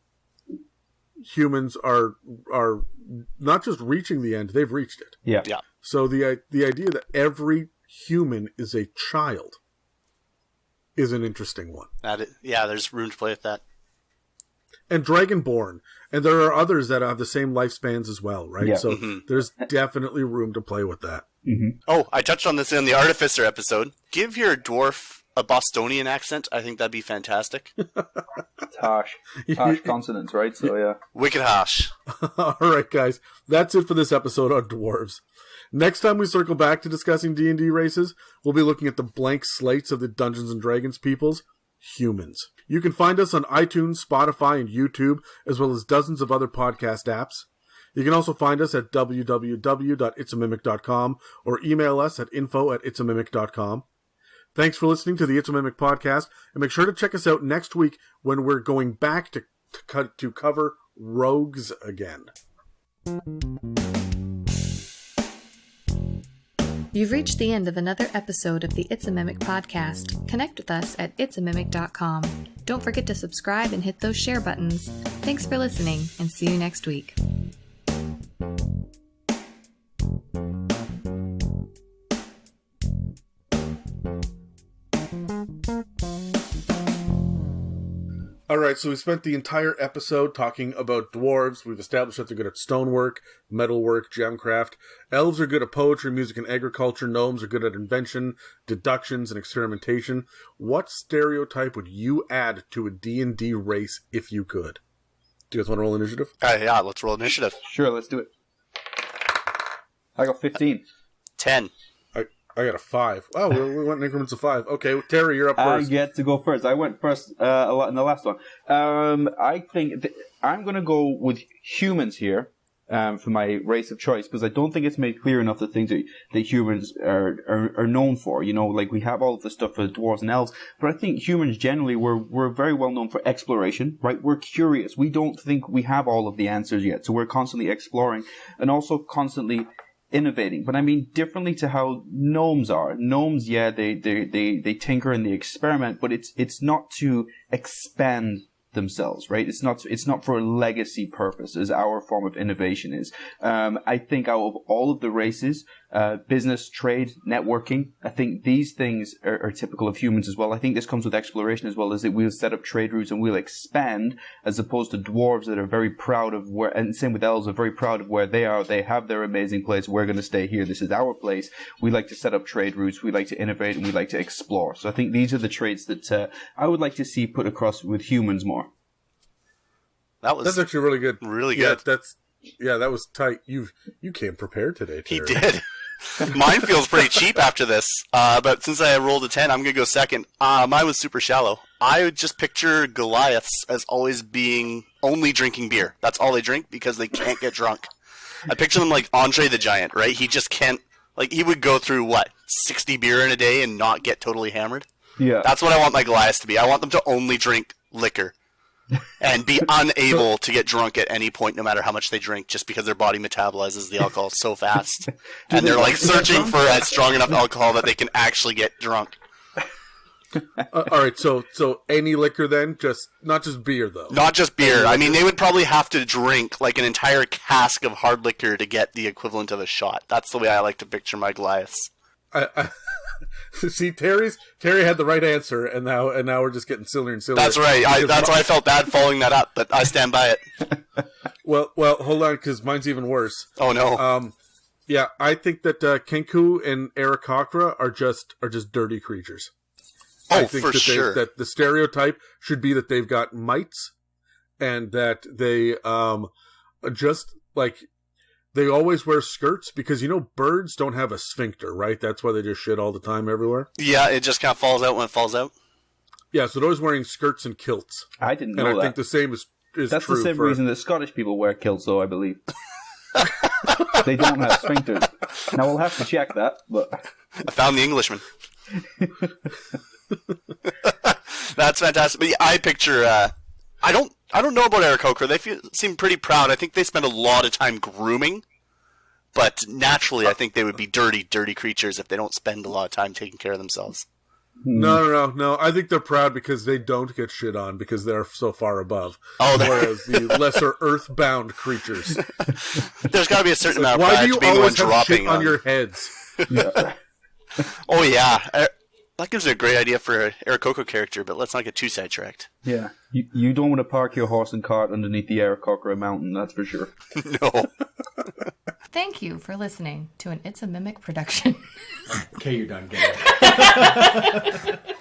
humans are not just reaching the end, they've reached it. Yeah. So the idea that every human is a child is an interesting one. There's room to play with that. and Dragonborn. And there are others that have the same lifespans as well, right? Yeah. So there's definitely room to play with that. Oh, I touched on this in the Artificer episode. Give your dwarf a Bostonian accent. I think that'd be fantastic. It's harsh consonants, right? So yeah. Wicked harsh. All right, guys. That's it for this episode on Dwarves. Next time we circle back to discussing D&D races, we'll be looking at the blank slates of the Dungeons & Dragons peoples, humans. You can find us on iTunes, Spotify, and YouTube, as well as dozens of other podcast apps. You can also find us at www.itsamimic.com or email us at info@itsamimic.com. Thanks for listening to the It's a Mimic podcast, and make sure to check us out next week when we're going back to cover rogues again. You've reached the end of another episode of the It's a Mimic podcast. Connect with us at itsamimic.com. Don't forget to subscribe and hit those share buttons. Thanks for listening, and see you next week. Alright, so we spent the entire episode talking about dwarves. We've established that they're good at stonework, metalwork, gemcraft. Elves are good at poetry, music, and agriculture. Gnomes are good at invention, deductions, and experimentation. What stereotype would you add to a D&D race if you could? Do you guys want to roll initiative? Yeah, let's roll initiative. Sure, let's do it. I got 15. 10. I got a 5. Oh, we went in increments of 5. Okay, Terry, you're up I first. get to go first. I went first a lot in the last one. I think I'm going to go with humans here for my race of choice, because I don't think it's made clear enough the things that humans are known for. You know, like we have all of the stuff for the dwarves and elves, but I think humans generally we're very well known for exploration, right? We're curious. We don't think we have all of the answers yet, so we're constantly exploring and also constantly innovating. But I mean differently to how gnomes are. Gnomes, yeah, they tinker and they experiment, but it's not to expand themselves, right? It's not for a legacy purpose as our form of innovation is. I think out of all of the races, business, trade, networking, I think these things are typical of humans as well. I think this comes with exploration as well, as that we'll set up trade routes and we'll expand, as opposed to dwarves that are very proud of where, and same with elves, are very proud of where they are. They have their amazing place. We're going to stay here. This is our place. We like to set up trade routes. We like to innovate and we like to explore. So I think these are the traits that I would like to see put across with humans more. That's actually really good. Really good. That was tight. You came prepared today, Terry. He did. Mine feels pretty cheap after this, but since I rolled a 10, I'm going to go second. Mine was super shallow. I would just picture Goliaths as always being only drinking beer. That's all they drink because they can't get drunk. I picture them like Andre the Giant, right? He just can't, like, he would go through, 60 beer in a day and not get totally hammered? Yeah. That's what I want my Goliaths to be. I want them to only drink liquor and be unable to get drunk at any point, no matter how much they drink, just because their body metabolizes the alcohol so fast. And they're like searching for a strong enough alcohol that they can actually get drunk. All right, so any liquor then, not just beer though. Not just beer. I mean, they would probably have to drink like an entire cask of hard liquor to get the equivalent of a shot. That's the way I like to picture my Goliaths. See, Terry had the right answer, and now we're just getting sillier and sillier. That's right. That's why I felt bad following that up, but I stand by it. Well, hold on, because mine's even worse. Oh no. Yeah, I think that Kenku and Aarakocra are just dirty creatures. I think for sure. That the stereotype should be that they've got mites, and that they just like. They always wear skirts because, birds don't have a sphincter, right? That's why they just shit all the time everywhere. Yeah, it just kind of falls out when it falls out. Yeah, so they're always wearing skirts and kilts. I didn't know that. And I think the same is That's true. That's the same reason that Scottish people wear kilts, though, I believe. They don't have sphincters. Now, we'll have to check that, but... I found the Englishman. That's fantastic. But yeah, I picture... I don't know about Aarakocra. They seem pretty proud. I think they spend a lot of time grooming, but naturally, I think they would be dirty, dirty creatures if they don't spend a lot of time taking care of themselves. No. I think they're proud because they don't get shit on because they're so far above. Oh, whereas the lesser earthbound creatures. There's got to be a certain amount of pride to being the one dropping shit on your heads. Yeah. Oh yeah. That gives me a great idea for an Aarakocra character, but let's not get too sidetracked. Yeah, you don't want to park your horse and cart underneath the Aarakocra mountain, that's for sure. No. Thank you for listening to an It's a Mimic production. Okay, you're done. Get it.